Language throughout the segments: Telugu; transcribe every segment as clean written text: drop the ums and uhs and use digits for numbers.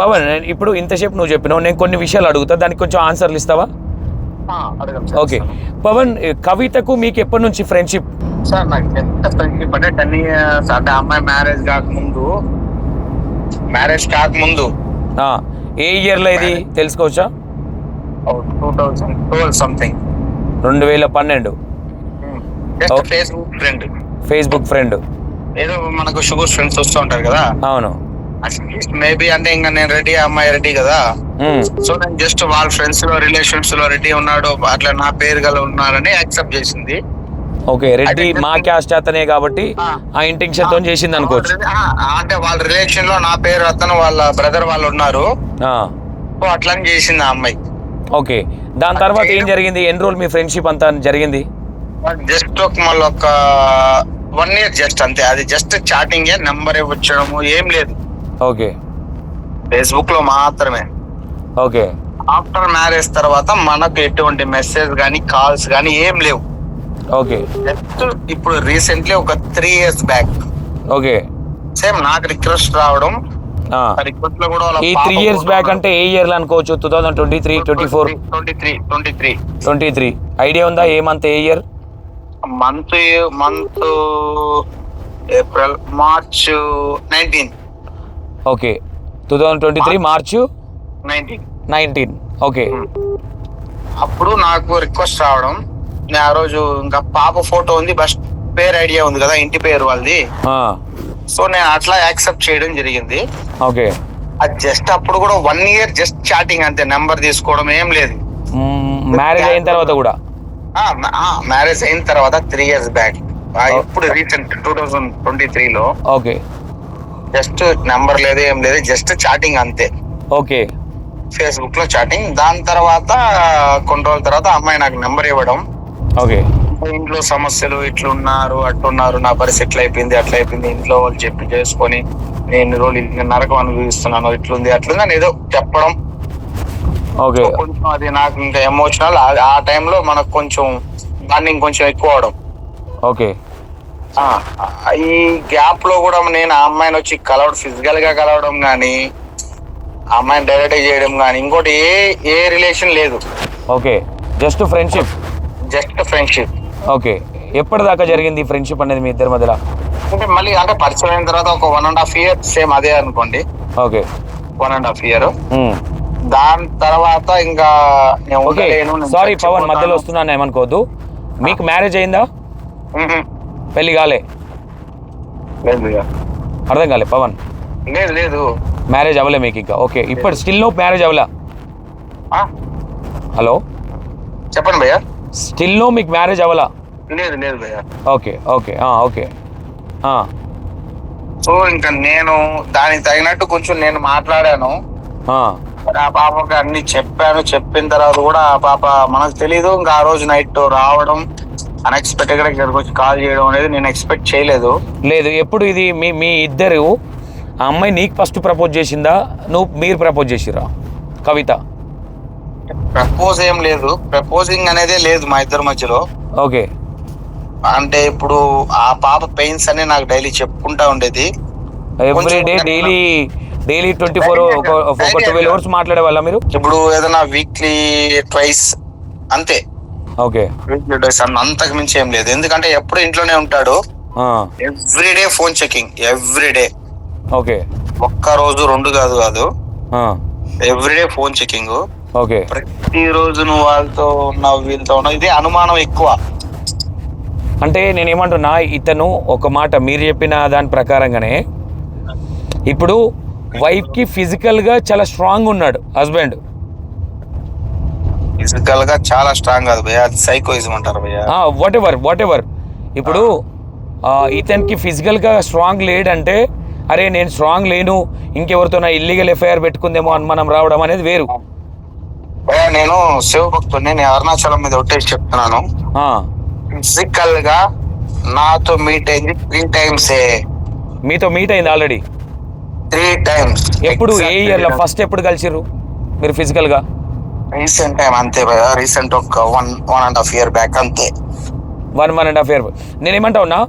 పవన్, ఇప్పుడు ఇంతసేపు నువ్వు చెప్పినావు, నేను కొన్ని విషయాలు అడుగుతా, దానికి కొంచెం ఆన్సర్లు ఇస్తావా? ఓకే పవన్, కవితకు మీకు ఎప్పటి నుంచి ఫ్రెండ్షిప్? సార్ నాకు ఎంత ఫ్రెండ్షిప్ అంటే 10 years. అంటే అమ్మాయి మ్యారేజ్ కాకముందు ఏ ఇయర్లో ఇది తెలుసుకోవచ్చా? 2012 సంథింగ్. 2012. Facebook friend. ఏదో మనకు షుగర్ ఫ్రెండ్స్ వస్తూ ఉంటారు కదా. అవును. మేబీ అంటే ఇంకా నేను రెడీ, అమ్మాయి రెడీ కదా. సో నేను జస్ట్ వాళ్ళ ఫ్రెండ్స్ లో రిలేషన్స్ లో రెడీ ఉన్నాడు, అట్లా నా పేరు గల ఉన్నారని యాక్సెప్ట్ చేసింది. ఓకే, రెడ్డి మా క్యాస్ట్ అతనే కాబట్టి ఆ ఇంటెన్షన్ తో చేసింది అనుకోవచ్చు. అంటే వాళ్ళ రిలేషన్ లో నా పేరు అతను, వాళ్ళ బ్రదర్ వాళ్ళు ఉన్నారు, సో అట్లా చేసింది ఆ అమ్మాయి. ఓకే, దాని తర్వాత ఏం జరిగింది? ఎన్ని రోజులు మీ ఫ్రెండ్షిప్ అంతా జరిగింది? జస్ట్ మళ్ళీ ఒక 1 year జస్ట్ అంతే. అది జస్ట్ చాటింగ్, నెంబర్ ఇవ్వచ్చడము ఏం లేదు. ఓకే, ఫేస్బుక్ లో మాత్రమే. ఓకే, ఆఫ్టర్ మ్యారేజ్ తర్వాత మనకు ఎటువంటి మెసేజ్ గానీ కాల్స్ గానీ ఏం లేవు. ఓకే, జస్ట్ ఇప్పుడు రీసెంట్లీ ఒక 3 years బ్యాక్ ఓకే, సేమ్ నాకు రిక్వెస్ట్ రావడం. రిక్వెస్ట్ లో కూడా ఈ 3 years బ్యాక్ అంటే ఏ ఇయర్ లో అనుకోవచ్చు? 2023, 24, 23. ఐడియా ఉందా ఏ మంత్, ఏ year? Month April, March 19. Okay, 2023 March 19. Okay, అప్పుడు నాకు రిక్వెస్ట్ రావడం. నేను ఆ రోజు ఇంకా పాప ఫోటో ఉంది, బస్ పేరు ఐడియా ఉంది కదా, ఇంటి పేరు వాళ్ళది. సో నేను అట్లా యాక్సెప్ట్ చేయడం జరిగింది. ఓకే, అది జస్ట్ అప్పుడు కూడా 1 year జస్ట్ చాటింగ్ అంతే, నెంబర్ తీసుకోవడం ఏం లేదు. మ్యారేజ్ అయిన తర్వాత కూడా? మ్యారేజ్ అయిన తర్వాత 3 years బ్యాక్, ఇప్పుడు రీసెంట్ 2023 లో. ఓకే, జస్ట్ నెంబర్ లేదు, ఏం లేదు, జస్ట్ చాటింగ్ అంతే. ఓకే, ఫేస్బుక్ లో చాటింగ్. దాని తర్వాత కొన్ని రోజుల తర్వాత అమ్మాయి నాకు నెంబర్ ఇవ్వడం. ఓకే, ఇంట్లో సమస్యలు, ఇట్లున్నారు అట్లున్నారు, నా పరిస్థితి ఇట్లా అయిపోయింది అట్లా అయిపోయింది, ఇంట్లో వాళ్ళు చెప్పి చేసుకొని నేను రోజులు నరకం అనుభవిస్తున్నాను, ఇట్లుంది అట్లుంది అని ఏదో చెప్పడం. ఓకే, కొంచెం అది నాకు ఇంకా ఎమోషనల్. ఆ టైంలో మనకు కొంచెం బాండింగ్ కొంచెం ఎక్కువ అవడం. ఓకే, ఈ గ్యాప్ లో కూడా నేను ఆ అమ్మాయిని వచ్చి ఫిజికల్ గా కలవడం గానీ, ఆ అమ్మాయిని డైరెక్ట్ చేయడం గానీ, ఇంకోటి ఏ రిలేషన్ లేదు. Okay, just friendship. ఓకే, ఎప్పటిదాకా జరిగింది ఫ్రెండ్షిప్ అనేది మీ ఇద్దరి మధ్యలో? అంటే మళ్ళీ అంటే పరిచయం అయిన తర్వాత ఒక 1.5 year సేమ్ అదే అనుకోండి. Okay, 1.5 year. దాని తర్వాత ఇంకా సారీ పవన్, మధ్యలో వస్తున్నాను, ఏమనుకోవద్దు. మీకు మ్యారేజ్ అయిందా? పెళ్లి కాలే? అర్థం కాలే పవన్? లేదు, మ్యారేజ్ అవ్వలే మీకు ఇంకా? ఓకే, ఇప్పుడు స్టిల్ నో మ్యారేజ్ అవ్వలే? హలో, చెప్పండి భయ్యా. స్టిల్ నో మీకు మ్యారేజ్ అవ్వలా? లేదు భయ్యా. Okay, okay, okay. సో ఇంకా నేను దానికి తగినట్టు కొంచెం నేను మాట్లాడాను. ఆ పాపకి అన్ని చెప్పిన తర్వాత కూడా ఆ పాప మనకు తెలీదు. ఇంకా ఆ రోజు నైట్ రావడం, అన్ఎక్స్పెక్టెడ్ గా ఇక్కడికి వచ్చి కాల్ చేయడం అనేది నేను ఎక్స్పెక్ట్ చేయలేదు. లేదు, ఎప్పుడు ఇది మీ ఇద్దరు, ఆ అమ్మాయి నీకు ఫస్ట్ ప్రపోజ్ చేసిందా, మీరు ప్రపోజ్ చేసిరా? కవిత ప్రపోజ్ ఏం లేదు, ప్రపోజింగ్ అనేదే లేదు మా ఇద్దరి మధ్యలో. ఓకే, అంటే ఇప్పుడు ఆ పాప పెయిన్స్ అని నాకు డైలీ చెప్పుకుంటా ఉండేది. ఎవ్రీడే డైలీ 24 ఒక 12 hours మాట్లాడే వాళ్ళ మీరు? ఇప్పుడు ఏదైనా వీక్లీ ట్వైస్ అంతే. ఓకే, వీక్లీ ట్వైస్, అంతకు మించి ఏం లేదు. ఎందుకంటే ఎప్పుడు ఇంట్లోనే ఉంటాడు. Everyday phone checking, everyday. Okay, ఒక్క రోజు 2 కాదు, ఎవ్రీడే ఫోన్ చెకింగ్. ఓకే, ప్రతి రోజు నువ్వు వాళ్ళతో ఉన్నావు, వీళ్ళతో ఉన్నావు, ఇదే అనుమానం ఎక్కువ. అంటే నేనేమంటున్నా, ఇతను ఒక మాట మీరు చెప్పిన దాని ప్రకారంగానే ఇప్పుడు వైఫ్కి ఫిజికల్గా చాలా స్ట్రాంగ్ ఉన్నాడు హస్బెండ్. ఫిజికల్ గా చాలా స్ట్రాంగ్ కాదు భయ్యా, అది సైకోయిజం అంటారు భయ్యా. వాట్ ఎవర్ ఇప్పుడు ఇతనికి ఫిజికల్గా స్ట్రాంగ్ లేడంటే, అరే నేను స్ట్రాంగ్ లేను, ఇంకెవరితో నా ఇల్లీగల్ ఎఫ్ఐఆర్ పెట్టుకుందేమో అనుమానం రావడం అనేది వేరు. నేను శివభక్తుడిని, నేను అరుణాచలం మీద ఒట్టేసి చెప్తున్నాను. ఫిజికల్ గా నాతో మీట్ అయింది 3 times. మీతో మీట్ అయింది ఆల్రెడీ 3 times. ఎప్పుడు, ఏ ఇయర్ లో ఫస్ట్ ఎప్పుడు కలిసిర్రు మీరు ఫిజికల్ గా? రీసెంట్ టైం అంతే భయ్యా, రీసెంట్ ఒక 1.5 year బ్యాక్ అంతే. 1.5 year. నేనేమంటా ఉన్నా,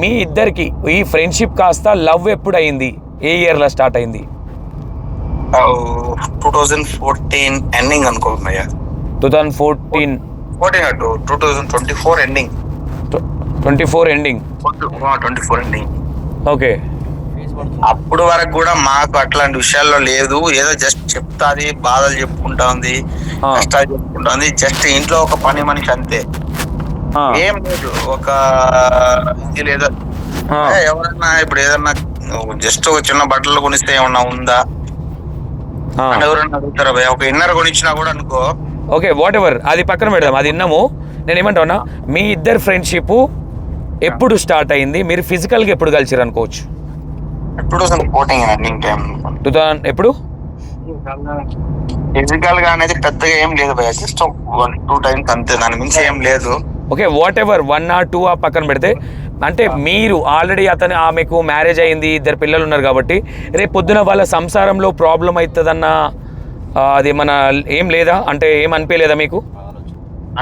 మీ ఇద్దరికి ఈ ఫ్రెండ్షిప్ కాస్త లవ్ ఎప్పుడు అయింది, ఏ ఇయర్ లో స్టార్ట్ అయింది? 2014 ఎండింగ్ అనుకో భయ్యా. 2014 14 అటు 2024 ఎండింగ్. 24 ఎండింగ్. 24 ఎండింగ్. ఓకే. అప్పుడు వరకు కూడా మాకు అట్లాంటి విషయాల్లో లేదు. ఏదో జస్ట్ చెప్తాది, బాధలు చెప్పుకుంటా ఉంది, కష్టాలు చెప్పుకుంటా ఉంది. జస్ట్ ఇంట్లో ఒక పని మనిషి అంతే, ఏం లేదు. ఒక ఇది లేదా ఎవరన్నా ఇప్పుడు ఏదన్నా జస్ట్ ఒక చిన్న బట్టలు కొనిస్తే ఏమన్నా ఉందా అని ఎవరన్నా అడుగుతారా భయ్య? ఒక ఇన్నర్ కొనిచ్చినా కూడా అనుకో. ఓకే, వాట్ ఎవర్, అది పక్కన పెడదాం, అది విన్నాము. నేను ఏమంటున్నా, మీ ఇద్దరు ఫ్రెండ్షిప్ ఎప్పుడు స్టార్ట్ అయింది? మీరు ఫిజికల్గా ఎప్పుడు కలిసిరు అనుకోవచ్చు? 2014 రన్నింగ్ టైం. 2000 ఎప్పుడు? ఫిజికల్ గా అనేది పెద్దగా ఏం లేదు భయ్య, జస్ట్ 1-2 టైమ్స్ అంతే, దాని మించి ఏం లేదు. ఓకే, వాట్ ఎవర్, 1 or 2 పక్కన పెడితే, అంటే మీరు ఆల్రెడీ ఆమెకు మ్యారేజ్ అయింది, 2 పిల్లలు ఉన్నారు కాబట్టి రేపు పొద్దున వాళ్ళ సంసారంలో ప్రాబ్లం అవుతుందన్న అది మన ఏం లేదా? అంటే ఏం అనిపించలేదా మీకు?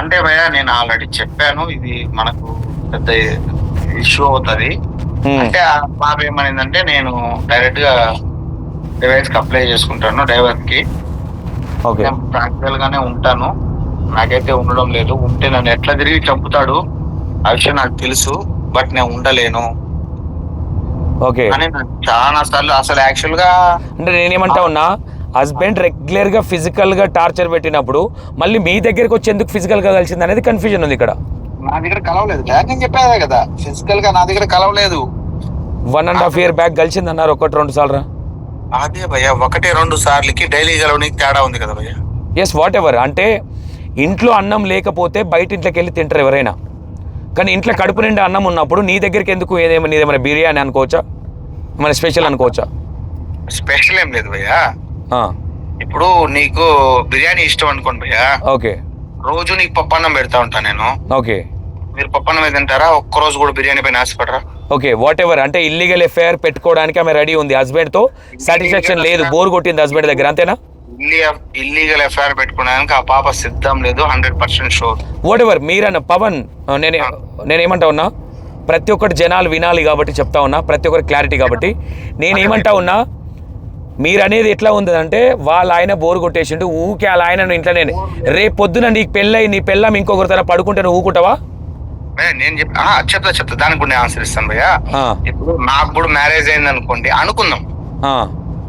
అంటే భయ్య నేను ఆల్రెడీ చెప్పాను, ఇది మనకు పెద్ద ఇష్యూ అవుతుంది అంటే. ఆ పాప ఏమనిందంటే, నేను డైరెక్ట్ గా డివైస్ కి అప్లై చేసుకుంటాను, డైవర్స్ కి. ప్రాక్టికల్ గానే ఉంటాను, నాకైతే ఉండడం లేదు. ఉంటే నన్ను ఎట్లా తిరిగి చంపుతాడు ఆ విషయం నాకు తెలుసు, బట్ నేను ఉండలేను అని చాలా సార్లు. అసలు యాక్చువల్ గా అంటే నేనేమంటా ఉన్నా, హస్బెండ్ రెగ్యులర్ గా ఫిజికల్ గా టార్చర్ పెట్టినప్పుడు మళ్ళీ మీ దగ్గరకు వచ్చి ఎందుకు ఫిజికల్ గా కలిసింది అనేది కన్ఫ్యూజన్ ఉంది ఇక్కడ. నా దగ్గర కలవలేదు, నేను చెప్పేదే కదా, ఫిజికల్ గా నా దగ్గర కలవలేదు. 1.5 year బ్యాక్ కలిసింది అన్నారు, 1-2 సార్లు. అదే భయ్య, 1-2 సార్లకి డైలీ కలవడానికి తేడా ఉంది కదా భయ్య. ఎస్, వాట్ ఎవర్, అంటే ఇంట్లో అన్నం లేకపోతే బయట ఇంట్లోకి వెళ్ళి తింటారు ఎవరైనా, కానీ ఇంట్లో కడుపు నిండా అన్నం ఉన్నప్పుడు నీ దగ్గరికి ఎందుకు? నీదేమైనా బిర్యానీ అనుకోవచ్చా, మన స్పెషల్ అనుకోవచ్చా? స్పెషల్ ఏం లేదు భయ్య. ఇప్పుడు నీకు బిర్యానీ ఇష్టం అనుకోండి భయ్య, ఓకే, రోజు నీకు పప్పన్నం పెడతా ఉంటా నేను, ఓకే, మీరు పప్పన్నం మీద తింటారా? ఒక్కరోజు కూడా బిర్యానీ పైన ఆశపడరా? ఓకే, వాట్ ఎవర్, అంటే ఇల్లీగల్ ఎఫ్ఐఆర్ పెట్టుకోవడానికి ఆమె రెడీ ఉంది, హస్బెండ్ తో సాటిస్ఫాక్షన్ లేదు, బోర్ కొట్టింది హస్బెండ్ దగ్గర, అంతేనా? ఇల్లీగల్ ఎఫ్ఐఆర్ పెట్టుకోవడానికి ఆ పాప సిద్ధం లేదు, 100% షూర్. వాట్ ఎవర్, మీరన్న పవన్, నేనేమంటా ఉన్నా, ప్రతి ఒక్కటి జనాలు వినాలి కాబట్టి చెప్తా ఉన్నా, ప్రతి ఒక్కరి క్లారిటీ కాబట్టి నేనేమంటా ఉన్నా, మీరు అనేది ఎట్లా ఉందంటే, వాళ్ళ ఆయన బోరు కొట్టేసిండు, ఊకే వాళ్ళ ఆయన ఇంట్లో, నేను రేపు పొద్దున నీకు పెళ్ళై నీ పెళ్ళం ఇంకొకరి తర పడుకుంటే నువ్వు ఊకుంటావా? నేను చెప్తా దానికి కూడా ఆన్సర్ ఇస్తాను భయ్యా. ఇప్పుడు నాకు కూడా మ్యారేజ్ అయింది అనుకోండి, అనుకుందాం,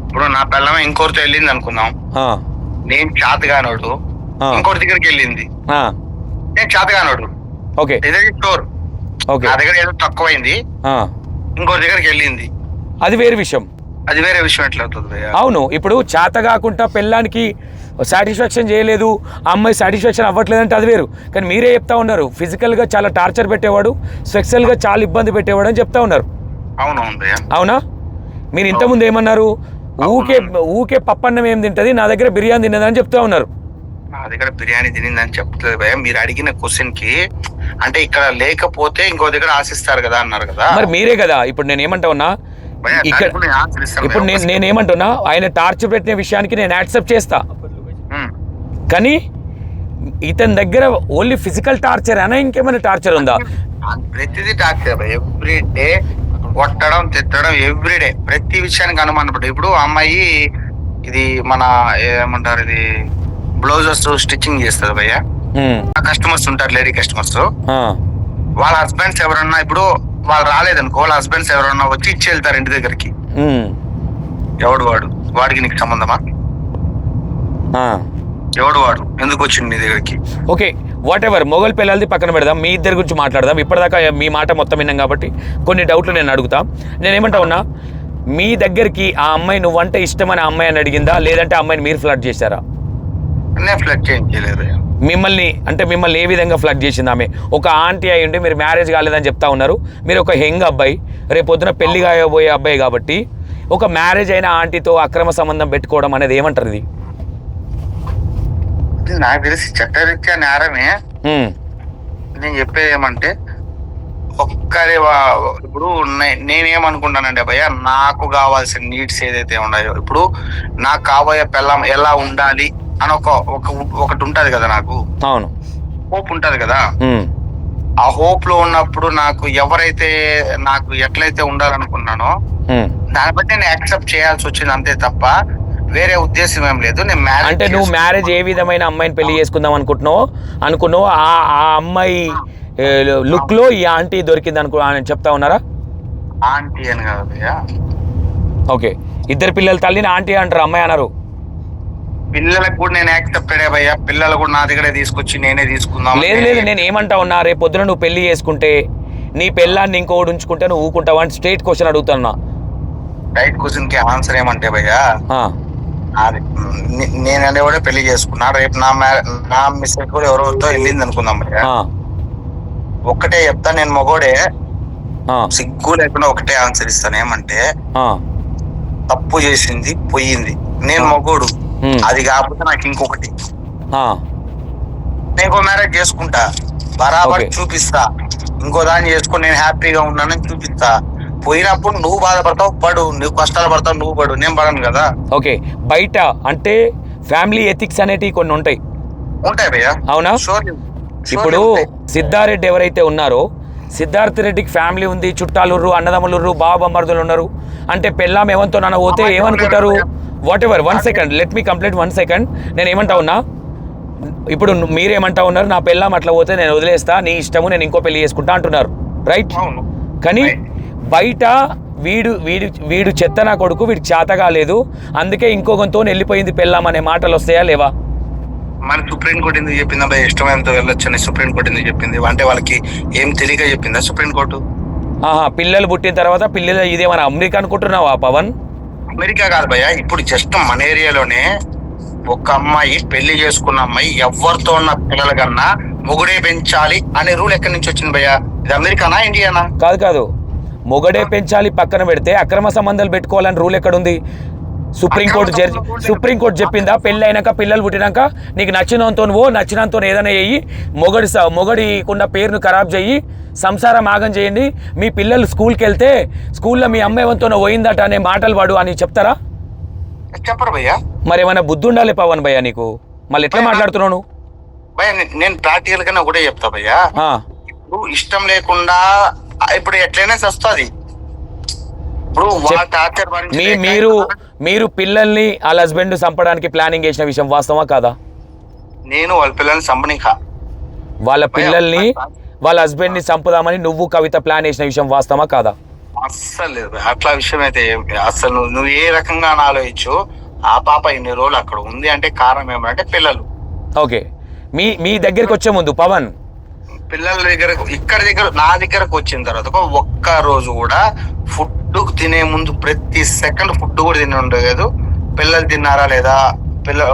ఇప్పుడు నా పిల్లమే ఇంకోరితో వెళ్ళింది అనుకుందాం, నేను చేతగానోడు ఇంకోటి దగ్గరికి వెళ్ళింది, నేను చేతగానోడు, ఓకే, స్టోర్ నా దగ్గర ఏదో తక్కువైంది, ఇంకోటి దగ్గరికి వెళ్ళింది, అది వేరే విషయం. అది వేరే విషయం ఎట్లా అవుతుంది? అవును, ఇప్పుడు చేత కాకుండా పెళ్ళానికి సాటిస్ఫాక్షన్ చేయలేదు, అమ్మాయి సాటిస్ఫాక్షన్ అవ్వట్లేదంటే అది వేరు. కానీ మీరే చెప్తా ఉన్నారు, ఫిజికల్గా చాలా టార్చర్ పెట్టేవాడు, సెక్సువల్గా చాలా ఇబ్బంది పెట్టేవాడు అని చెప్తా ఉన్నారు. అవునా? మీరు ఇంతకుముందు ఏమన్నారు? ఊకే పప్పన్నం ఏం తింటది, నా దగ్గర బిర్యానీ తిన్నదని చెప్తా ఉన్నారు. నా దగ్గర బిర్యానీ తినిందని చెప్తుంది భయ్య. మీరు అడిగిన క్వశ్చన్ కి అంటే ఇక్కడ లేకపోతే ఇంకో దగ్గర ఆశిస్తారు కదా అన్నారు కదా, మరి మీరే కదా. ఇప్పుడు నేను ఏమంటా ఉన్నా, ఇక్కడ ఇప్పుడు నేనేమంటున్నా, ఆయన టార్చర్ పెట్టిన విషయానికి నేను యాక్సెప్ట్ చేస్తా, కానీ ఇతని దగ్గర ఓన్లీ ఫిజికల్ టార్చర్ అనా ఇంకేమైనా టార్చర్ ఉందా? ప్రతిదీ టార్చర్, ఎవ్రీ డే కొట్టడం, తిట్టడం, ఎవ్రీడే ప్రతి విషయానికి అనుమానం. ఇప్పుడు అమ్మాయి ఇది మన ఏమంటారు, ఇది బ్లౌజెస్ స్టిచ్చింగ్ చేస్తుంది భయ్య. కస్టమర్స్ ఉంటారు, లేడీ కస్టమర్స్, వాళ్ళ హస్బెండ్స్ ఎవరన్నా ఇప్పుడు వాళ్ళు రాలేదనుకో, వాళ్ళ హస్బెండ్స్ ఎవరన్నా వచ్చి ఇచ్చి వెళ్తారు ఇంటి దగ్గరికి. ఎవడు వాడికి నీకు సంబంధమా? ఎవడు వాడు ఎందుకు వచ్చింది నీ దగ్గరికి? ఓకే, వాట్ ఎవర్, మొగల్ పిల్లలది పక్కన పెడదాం, మీ ఇద్దరి గురించి మాట్లాడదాం. ఇప్పటిదాకా మీ మాట మొత్తం విన్నాం కాబట్టి కొన్ని డౌట్లు నేను అడుగుతా. నేనేమంటా ఉన్నా, మీ దగ్గరికి ఆ అమ్మాయి నువ్వంటే ఇష్టమని అమ్మాయి అని అడిగిందా, లేదంటే అమ్మాయిని మీరు ఫ్లర్ట్ చేశారా? నేను ఫ్లర్ట్ చేయలేదు. మిమ్మల్ని ఏ విధంగా ఫ్లర్ట్ చేసింది ఆమె? ఒక ఆంటీ అయి ఉండి మీరు మ్యారేజ్ కాలేదని చెప్తా ఉన్నారు, మీరు ఒక యంగ్ అబ్బాయి, రేపు పొద్దున పెళ్లి కాబోయే అబ్బాయి కాబట్టి ఒక మ్యారేజ్ అయిన ఆంటీతో అక్రమ సంబంధం పెట్టుకోవడం అనేది ఏమంటారు? ఇది నాకు తెలిసి చట్టరీత్యా నేరమే. నేను చెప్పేది ఏమంటే, ఒక్కరి ఇప్పుడు నేనేమనుకుంటానంటే భయ్య, నాకు కావాల్సిన నీడ్స్ ఏదైతే ఉన్నాయో, ఇప్పుడు నాకు కాబోయే పిల్లం ఎలా ఉండాలి అని ఒకటి ఉంటది కదా, నాకు అవును హోప్ ఉంటది కదా. ఆ హోప్ లో ఉన్నప్పుడు నాకు ఎవరైతే నాకు ఎట్లయితే ఉండాలనుకున్నానో దాన్ని బట్టి నేను యాక్సెప్ట్ చేయాల్సి వచ్చింది, అంతే తప్ప వేరే ఉద్దేశం ఏం లేదు. నేను అంటే నువ్వు మ్యారేజ్ ఏ విధమైన అమ్మాయిని పెళ్లి చేసుకుందాం అనుకున్నావు ఆ అమ్మాయి లుక్ లో ఈ ఆంటీ దొరికింది అని చెప్తా ఉన్నారా? ఆంటీ అని కాదు భయ్యా. ఓకే, ఇద్దరు పిల్లల తల్లిని ఆంటీ అంటారు, అమ్మాయి అన్నారు. పిల్లలకు కూడా నేను యాక్సెప్టెడ్ భయ్యా. పిల్లలు కూడా నా దగ్గరే తీసుకొచ్చి నేనే తీసుకుందాం. లేదు, నేను ఏమంటా ఉన్నా, రేపు పొద్దున నువ్వు పెళ్లి చేసుకుంటే నీ పెళ్ళాన్ని ఇంకోటి ఉంచుకుంటే నువ్వు ఊకుంటావా అని స్ట్రైట్ క్వశ్చన్ అడుగుతున్నా. రైట్ క్వశ్చన్ కి ఆన్సర్ ఏమంటే భయ్యా, నేనంటే కూడా పెళ్లి చేసుకున్నా. రేపు నా మిస్టేక్ కూడా ఎవరితో వెళ్ళింది అనుకుందాం భయ్యా. ఒక్కటే చెప్తా, నేను మగోడే, సిగ్గు లేకుండా ఒకటే ఆన్సర్ ఇస్తాను. ఏమంటే తప్పు చేసింది పోయింది, నేను మగోడు, అది కాకపోతే నాకు ఇంకొకటి, నేను మ్యారేజ్ చేసుకుంటా, బరాబర్ చూపిస్తా, ఇంకో దాన్ని చేసుకుని నేను హ్యాపీగా ఉన్నానని చూపిస్తా. పోయినప్పుడు నువ్వు బాధపడతావు, పడు, నువ్వు కష్టాలు పడతావు, నువ్వు పడు, నేను పడను కదా. ఓకే, బయట అంటే ఫ్యామిలీ ఎథిక్స్ అనేటివి కొన్ని ఉంటాయి భయ్యా. అవునా? ఇప్పుడు సిద్ధారెడ్డి ఎవరైతే ఉన్నారో, సిద్ధార్థ్ రెడ్డికి ఫ్యామిలీ ఉంది, చుట్టాలుర్రు, అన్నదమ్ములుర్రు, బావబమ్మర్దులు ఉన్నారు. అంటే పెళ్ళాం ఏమంతో నన్ను పోతే ఏమనుకుంటారు? What ever, 1 second, let me complete 1 second. నేను ఏమంటా ఉన్నా, ఇప్పుడు మీరేమంటా ఉన్నారు, నా పెళ్ళాం అట్లా పోతే నేను వదిలేస్తా, నీ ఇష్టము, నేను ఇంకో పెళ్లి చేసుకుంటా అంటున్నారు, రైట్? కానీ బయట వీడు చెత్త నా కొడుకు, వీడికి చేతగా లేదు, అందుకే ఇంకొకతో వెళ్ళిపోయింది పెళ్ళాం అనే మాటలు వస్తాయా లేవా? మన సుప్రీంకోర్టు ఎందుకు చెప్పిందా భయ ఇష్టమైనంత వెళ్ళొచ్చని? సుప్రీంకోర్టు ఎందుకు చెప్పింది? అంటే వాళ్ళకి ఏం తెలియక చెప్పిందా సుప్రీంకోర్టు? పిల్లలు పుట్టిన తర్వాత పిల్లలు ఇదేమన్నా అమెరికా అనుకుంటున్నావా పవన్? అమెరికా కాదు భయ్య, ఇప్పుడు జస్ట్ మన ఏరియాలోనే ఒక అమ్మాయి పెళ్లి చేసుకున్న అమ్మాయి ఎవరితో ఉన్న పిల్లల కన్నా మొగుడే పెంచాలి అనే రూల్ ఎక్కడి నుంచి వచ్చింది భయ్య? ఇది అమెరికానా ఇండియానా? కాదు, మొగడే పెంచాలి పక్కన పెడితే అక్రమ సంబంధాలు పెట్టుకోవాలని రూల్ ఎక్కడుంది? సుప్రీంకోర్టు చెప్పిందా? పెళ్ళి అయినాక పిల్లలు పుట్టినాక నీకు నచ్చినంతో ఏదైనా చెయ్యి, మొగడికున్న పేరును ఖరాబ్ చెయ్యి, సంసారం ఆగం చేయండి, మీ పిల్లలు స్కూల్కి వెళ్తే స్కూల్లో మీ అమ్మ ఏమంతోనో పోయిందట అనే మాటలు వాడు అని చెప్తారా? చెప్పరు భయ్యా. మరి ఏమైనా బుద్ధి ఉండాలి పవన్ భయ్యా నీకు, మళ్ళీ ఎట్లా మాట్లాడుతున్నావు? భయ్యా నేను ప్రాక్టికల్ గానే ఒకటే చెప్తా భయ్యా, ఇప్పుడు ఇష్టం లేకుండా ఇప్పుడు ఎట్లయినా వస్తుంది. మీరు పిల్లల్ని వాళ్ళ హస్బెండ్ చంపడానికి ప్లానింగ్ చేసిన విషయం వాస్తవా కాదా? నేను వాళ్ళ పిల్లల్ని చంపనిక, వాళ్ళ పిల్లల్ని వాళ్ళ హస్బెండ్ ని చంపుదామని నువ్వు కవిత ప్లాన్ చేసిన విషయం వాస్తవా కాదా? అస్సలు లేదు అట్లా విషయం అయితే అసలు నువ్వు ఏ రకంగా ఆలోచించు. ఆ పాప ఇన్ని రోజులు అక్కడ ఉంది అంటే కారణం ఏమంటే పిల్లలు. ఓకే, మీ దగ్గరికి వచ్చే ముందు పవన్ పిల్లల దగ్గర నా దగ్గరకు వచ్చిన తర్వాత ఒక్క రోజు కూడా ఫుడ్ తినే ముందు ప్రతి సెకండ్ ఫుడ్ కూడా తిని ఉండలేదు. పిల్లలు తిన్నారా లేదా,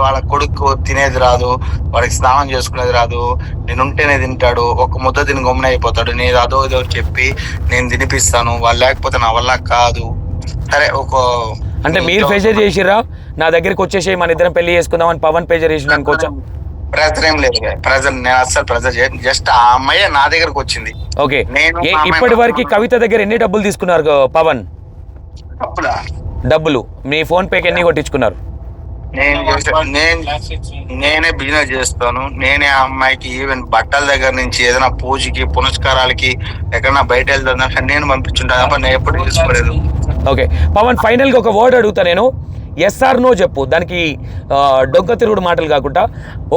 వాళ్ళ కొడుకు తినేది రాదు, వాడికి స్నానం చేసుకునేది రాదు, నేను ఉంటేనే తింటాడు, ఒక ముద్ద తిని గమ్మున అయిపోతాడు, నేను అదో ఇదో చెప్పి నేను తినిపిస్తాను, వాళ్ళు లేకపోతే నా వల్ల కాదు. సరే అంటే మీరు ప్రెజర్ చేసిరా నా దగ్గరికి వచ్చేసి మన ఇద్దరం పెళ్లి చేసుకుందామని పవన్ ప్రెజర్ చేసిన అనుకోవచ్చా? ప్రెజర్ ఏం లేదు, నేను అస్సలు ప్రెజర్ చేయను. జస్ట్ ఆ అమ్మాయి నా దగ్గరకు వచ్చింది. ఓకే, ఇప్పటి వరకు కవిత దగ్గర ఎన్ని డబ్బులు తీసుకున్నారు పవన్? డబ్బులు మీ ఫోన్ పేకి ఎన్ని కొట్టించుకున్నారు? నేనే బిజినెస్ చేస్తాను, నేనే ఆ అమ్మాయికి ఈవెన్ బట్టల దగ్గర నుంచి ఏదైనా పూజకి పునస్కారాలకి ఎక్కడన్నా బయట వెళ్తాను నేను పంపించుంటాను తప్ప నేను ఎప్పుడు తీసుకోలేదు. ఓకే పవన్, ఫైనల్ గా ఒక వర్డ్ అడుగుతా నేను, ఎస్ ఆర్ నో చెప్పు, దానికి డొంక తిరుగుడు మాటలు కాకుండా.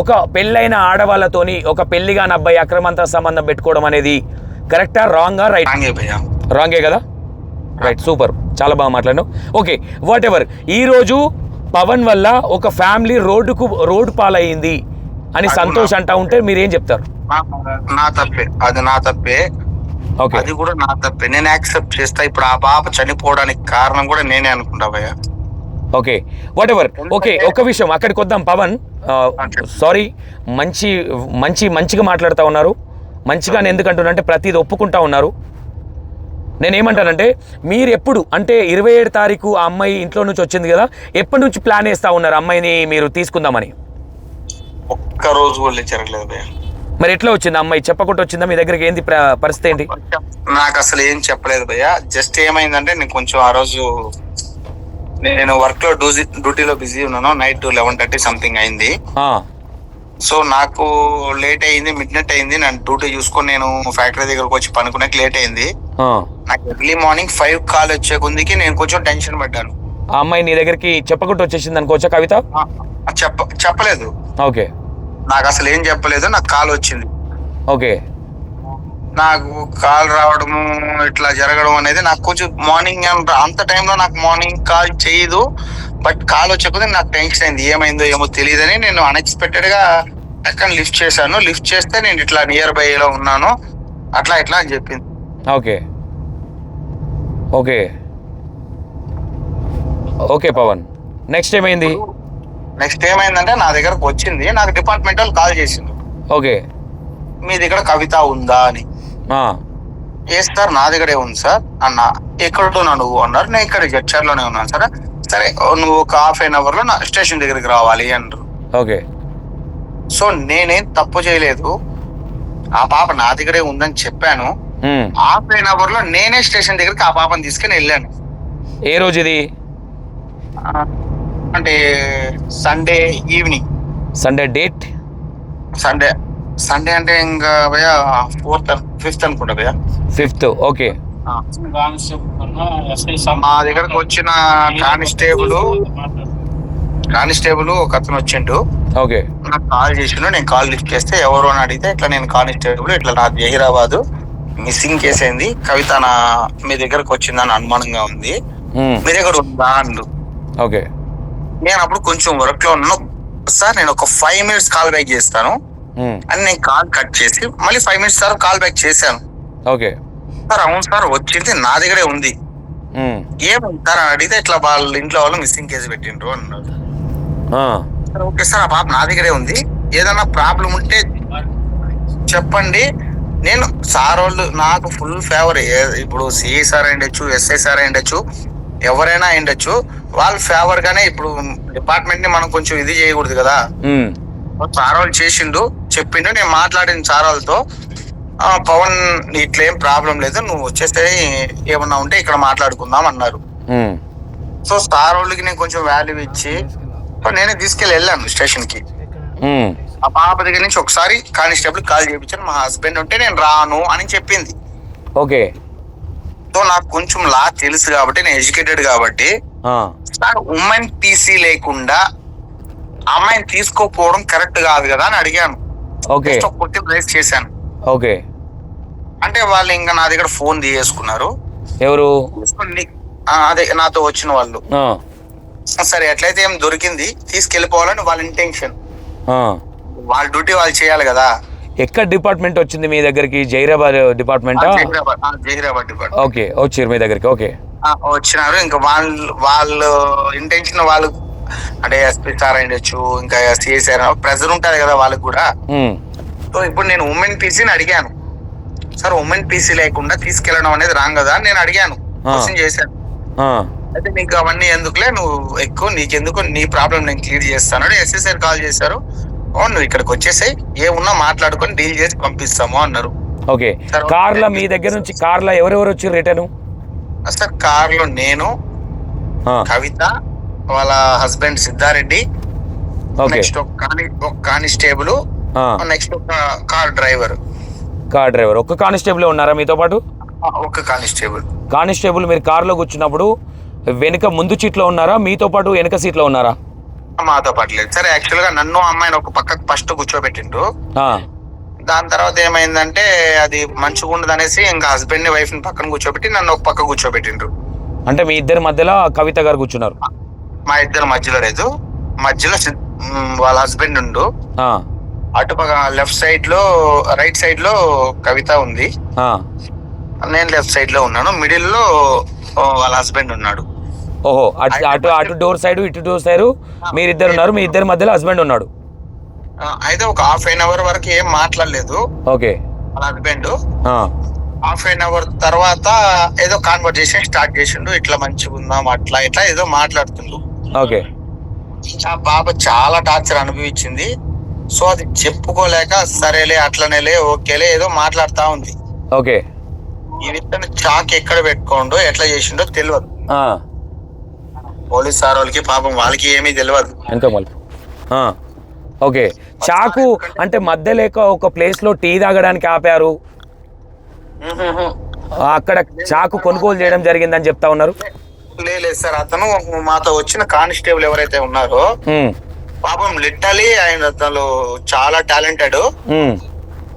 ఒక పెళ్ళైన ఆడవాళ్ళతోని ఒక పెళ్లిగాని అబ్బాయి అక్రమంత సంబంధం పెట్టుకోవడం అనేది కరెక్టా, రాంగా? రైట్, రాంగే కదా. రైట్, సూపర్, చాలా బాగా మాట్లాడినావు. ఓకే, వాట్ ఎవర్, ఈరోజు పవన్ వల్ల ఒక ఫ్యామిలీ రోడ్డు పాలయ్యింది అని సంతోష్ అంటా ఉంటే మీరేం చెప్తారు? నా తప్పే, అది నా తప్పే, అది కూడా నా తప్పే, నేను యాక్సెప్ట్ చేస్తా. ఇప్పుడు ఆ పాప చనిపోవడానికి కారణం కూడా నేనే అనుకుంటా భయ్యా. Okay, what ever. ఓకే, ఒక విషయం అక్కడికి వద్దాం పవన్. సారీ, మంచిగా మాట్లాడుతూ ఉన్నారు. మంచిగా ఎందుకంటున్నా అంటే ప్రతిది ఒప్పుకుంటా ఉన్నారు. నేనేమంటానంటే మీరు ఎప్పుడు అంటే 27 తారీఖు ఆ అమ్మాయి ఇంట్లో నుంచి వచ్చింది కదా, ఎప్పటి నుంచి ప్లాన్ వేస్తా ఉన్నారు అమ్మాయిని మీరు తీసుకుందామని? ఒక్క రోజు కూడా జరగలేదు భయ్యా. మరి ఎట్లా వచ్చింది అమ్మాయి? చెప్పకుండా వచ్చిందా మీ దగ్గరికి? ఏంది పరిస్థితి ఏంటి? నాకు అసలు ఏం చెప్పలేదు భయ్యా. జస్ట్ ఏమైందంటే నేను కొంచెం ఆ రోజు నేను వర్క్ లో డ్యూటీలో బిజీ ఉన్నాను. నైట్ 11:30 సంథింగ్ అయింది. సో నాకు లేట్ అయింది, మిడ్ నైట్ అయింది. నేను డ్యూటీ చూసుకొని నేను ఫ్యాక్టరీ దగ్గరకు వచ్చి పనుకునేకి లేట్ అయింది. నాకు ఎర్లీ మార్నింగ్ 5 కాల్ వచ్చే కొద్దికి నేను కొంచెం టెన్షన్ పడ్డాను. ఆ అమ్మాయి నీ దగ్గరికి చెప్పకుండా వచ్చేసింది అనుకోవచ్చా కవిత? చెప్పలేదు. ఓకే. నాకు అసలు ఏం చెప్పలేదు. నాకు కాల్ వచ్చింది. ఓకే. నాకు కాల్ రావడము ఇట్లా జరగడం అనేది నాకు కొంచెం మార్నింగ్ అంత టైంలో నాకు మార్నింగ్ కాల్ చేయదు. బట్ కాల్ వచ్చే కొద్ది నాకు టెన్షన్ అయింది. ఏమైందో ఏమో తెలియదని నేను అన్ఎక్స్పెక్టెడ్ గా అక్కడ లిఫ్ట్ చేశాను. లిఫ్ట్ చేస్తే నేను ఇట్లా నియర్ బై లో ఉన్నాను అట్లా ఇట్లా అని చెప్పింది. Okay. Okay. Okay Pavan, next ఏమైంది? నెక్స్ట్ ఏమైందంటే నా దగ్గరకు వచ్చింది. నాకు డిపార్ట్మెంట్ వాళ్ళు కాల్ చేసింది. ఓకే. మీ దగ్గర కవిత ఉందా అని. ఏ సార్ నా దగ్గరే ఉంది సార్ అన్న. ఎక్కడున్నా నువ్వు అన్నారు. నేను ఇక్కడ జడ్చర్లోనే ఉన్నాను సార్. సరే నువ్వు ఒక ½ లో నా స్టేషన్ దగ్గరికి రావాలి అన్నారు. ఓకే. సో నేనేం తప్పు చేయలేదు. ఆ పాప నా దగ్గరే ఉందని చెప్పాను. ½ లో నేనే స్టేషన్ దగ్గరికి ఆ పాపని తీసుకుని వెళ్ళాను. ఏ రోజు ఇది? అంటే Sunday evening. Sunday date? Sunday అంటే ఇంకా భయ్యా 4th 5th అనుకుంటా భయ్యా. 5th. ఓకే. మా దగ్గరకు వచ్చిన కానిస్టేబుల్ ఒక అతను వచ్చిండు. ఓకే. నాకు కాల్ చేసిండు. నేను కాల్ లిఫ్ట్ చేస్తే ఎవరు అని అడిగితే ఇట్లా నేను కానిస్టేబుల్, ఇట్లా నా జహీరాబాద్ మిస్సింగ్ కేసు అయింది, కవిత మీ దగ్గరకు వచ్చిందని అనుమానంగా ఉంది, మీ దగ్గర ఉందా అండు. ఓకే. నేను అప్పుడు కొంచెం వర్క్ లో ఉన్నాను సార్, నేను ఒక 5 minutes కాల్ బ్యాక్ చేస్తాను అని నేను కాల్ కట్ చేసి మళ్ళీ 5 minutes సార్ కాల్ బ్యాక్ చేశాను. ఓకే సార్ అవును సార్ వచ్చింది నా దగ్గరే ఉంది, ఏమైంది సార్ అని అడిగితే ఇట్లా వాళ్ళ ఇంట్లో వాళ్ళు మిస్సింగ్ కేసు పెట్టిండ్రు అన్నారు. ఓకే సార్ ఆ పాప నా దగ్గరే ఉంది, ఏదన్నా ప్రాబ్లం ఉంటే చెప్పండి. నేను సార్ వాళ్ళు నాకు ఫుల్ ఫేవర్. ఇప్పుడు సిఐ సార్ అయిండొచ్చు, ఎస్ఐ సార్ అయిండొచ్చు, ఎవరైనా అయిండొచ్చు, వాళ్ళ ఫేవర్ గానే. ఇప్పుడు డిపార్ట్మెంట్ ని మనం కొంచెం ఇది చేయకూడదు కదా. సార్ వాళ్ళు చేసిండు, చెప్పిండు, నేను మాట్లాడిన సార్ వాళ్ళతో, పవన్ ఇట్లా ఏం ప్రాబ్లం లేదు, నువ్వు వచ్చేస్తే ఏమన్నా ఉంటే ఇక్కడ మాట్లాడుకుందాం అన్నారు. సో సార్ వాళ్ళకి నేను కొంచెం వాల్యూ ఇచ్చి నేనే తీసుకెళ్ళి వెళ్ళాను స్టేషన్ కి. ఆ పాప దగ్గర నుంచి ఒకసారి కానిస్టేబుల్ కాల్ చేయించాను. మా హస్బెండ్ ఉంటే నేను రాను అని చెప్పింది. ఓకే. సో నాకు కొంచెం లా తెలుసు కాబట్టి, నేను ఎడ్యుకేటెడ్ కాబట్టి, సార్ ఉమెన్ పీసీ లేకుండా అమ్మాయిని తీసుకోపోవడం కరెక్ట్ కాదు కదా అని అడిగాను. ఓకే. రైస్ చేశాను. ఓకే. అంటే వాళ్ళు ఇంకా నా దగ్గర ఫోన్ తీసేసుకున్నారు. ఎవరు? అదే నాతో వచ్చిన వాళ్ళు. సరే ఎట్లయితే ఏం దొరికింది, తీసుకెళ్లిపోవాలని వాళ్ళ ఇంటెన్షన్. వాళ్ళ డ్యూటీ వాళ్ళు చేయాలి కదా. ఎక్కడ డిపార్ట్మెంట్ వచ్చింది మీ దగ్గరికి? Zaheerabad department. Zaheerabad department. Okay, వచ్చారు మీ దగ్గరికి. ఓకే, వచ్చినారు. ఇంకా వాళ్ళు ఇంటెన్షన్ వాళ్ళు అంటే ఎస్పీ సార్ అయ్యొచ్చు, ఇంకా సిఐ సార్, ప్రెజర్ ఉంటది కదా వాళ్ళకి కూడా. సో ఇప్పుడు నేను ఉమెన్ పీసీని అడిగాను, సార్ ఉమెన్ పీసీ లేకుండా తీసుకెళ్లడం అనేది రాంగ్ కదా అని నేను అడిగాను, క్వశ్చన్ చేశాను. అయితే నీకు అవన్నీ ఎందుకులే, నువ్వు ఎక్కువ నీకెందుకు, నీ ప్రాబ్లం నేను క్లియర్ చేస్తాను. ఎస్ఐ సార్ కాల్ చేశారు, నువ్వు ఇక్కడికి వచ్చేసాయి, ఏమున్నా మాట్లాడుకొని డీల్ చేసి పంపిస్తాము అన్నారు. ఓకే. కార్లో మీ దగ్గర నుంచి కార్లో ఎవరెవరు వచ్చి రిటర్న్? సార్ కార్లో నేను, కవిత, వాళ్ళ హస్బెండ్ సిద్ధారెడ్డి, నెక్స్ట్ ఒక కానిస్టేబుల్, నెక్స్ట్ ఒక కార్ డ్రైవర్. ఒక్క కానిస్టేబుల్ ఉన్నారా మీతో పాటు? ఒక కానిస్టేబుల్. మీరు కార్లో కూర్చున్నప్పుడు వెనుక ముందు సీట్లో ఉన్నారా, మీతో పాటు వెనక సీట్లో ఉన్నారా? మాతో పాటు లేదు సార్. యాక్చువల్ గా నన్ను అమ్మాయిని ఒక పక్కకు ఫస్ట్ కూర్చోబెట్టిండ్రు. దాని తర్వాత ఏమైందంటే అది మంచిగా ఉండదు అనేసి ఇంకా హస్బెండ్ ని వైఫ్ ని పక్కన కూర్చోబెట్టి నన్ను ఒక పక్క కూర్చోబెట్టిండ్రు. అంటే మీ ఇద్దరి మధ్యలో కవిత గారు కూర్చున్నారు? మా ఇద్దరు మధ్యలో లేదు, మధ్యలో వాళ్ళ హస్బెండ్ ఉండు. అటుపక్క లెఫ్ట్ సైడ్ లో, రైట్ సైడ్ లో కవిత ఉంది, నేను లెఫ్ట్ సైడ్ లో ఉన్నాను, మిడిల్ లో వాళ్ళ హస్బెండ్ ఉన్నాడు. ఓహో, అటు డోర్ సైడ్, ఇటు డోర్ సైడ్ మీరిద్దరు ఉన్నారు, మీ ఇద్దరి మధ్యలో హస్బెండ్ ఉన్నాడు. అయితే ఒక ½ hour వరకు ఏం మాట్లాడలేదు. ఓకే. వాళ్ళ హస్బెండ్ ½ hour తర్వాత ఏదో కాన్వర్జేషన్ స్టార్ట్ చేసిండు, ఇట్లా మంచిగా ఉందాం అట్లా ఇట్లా ఏదో మాట్లాడుతుండు. ఓకే. ఆ పాప చాలా టార్చర్ అనుభవించింది. సో అది చెప్పుకోలేక సరేలే అట్లనేలే ఓకేలే ఏదో మాట్లాడుతా ఉంది. ఓకే. ఈ విత్తన చాక్ ఎక్కడ పెట్టుకోండో ఎట్లా చేసిండో తెలియదు. పోలీస్ సార్ వాళ్ళకి పాపం వాళ్ళకి ఏమీ తెలియదు. ఓకే. చాకు అంటే మధ్య లేక ఒక ప్లేస్ లో టీ తాగడానికి ఆపారు, అక్కడ చాకు కొనుగోలు చేయడం జరిగిందని చెప్తా ఉన్నారు. లేదు సార్, అతను మాతో వచ్చిన కానిస్టేబుల్ ఎవరైతే ఉన్నారో పాపం లిటరలీ ఆయన అతను చాలా టాలెంటెడ్.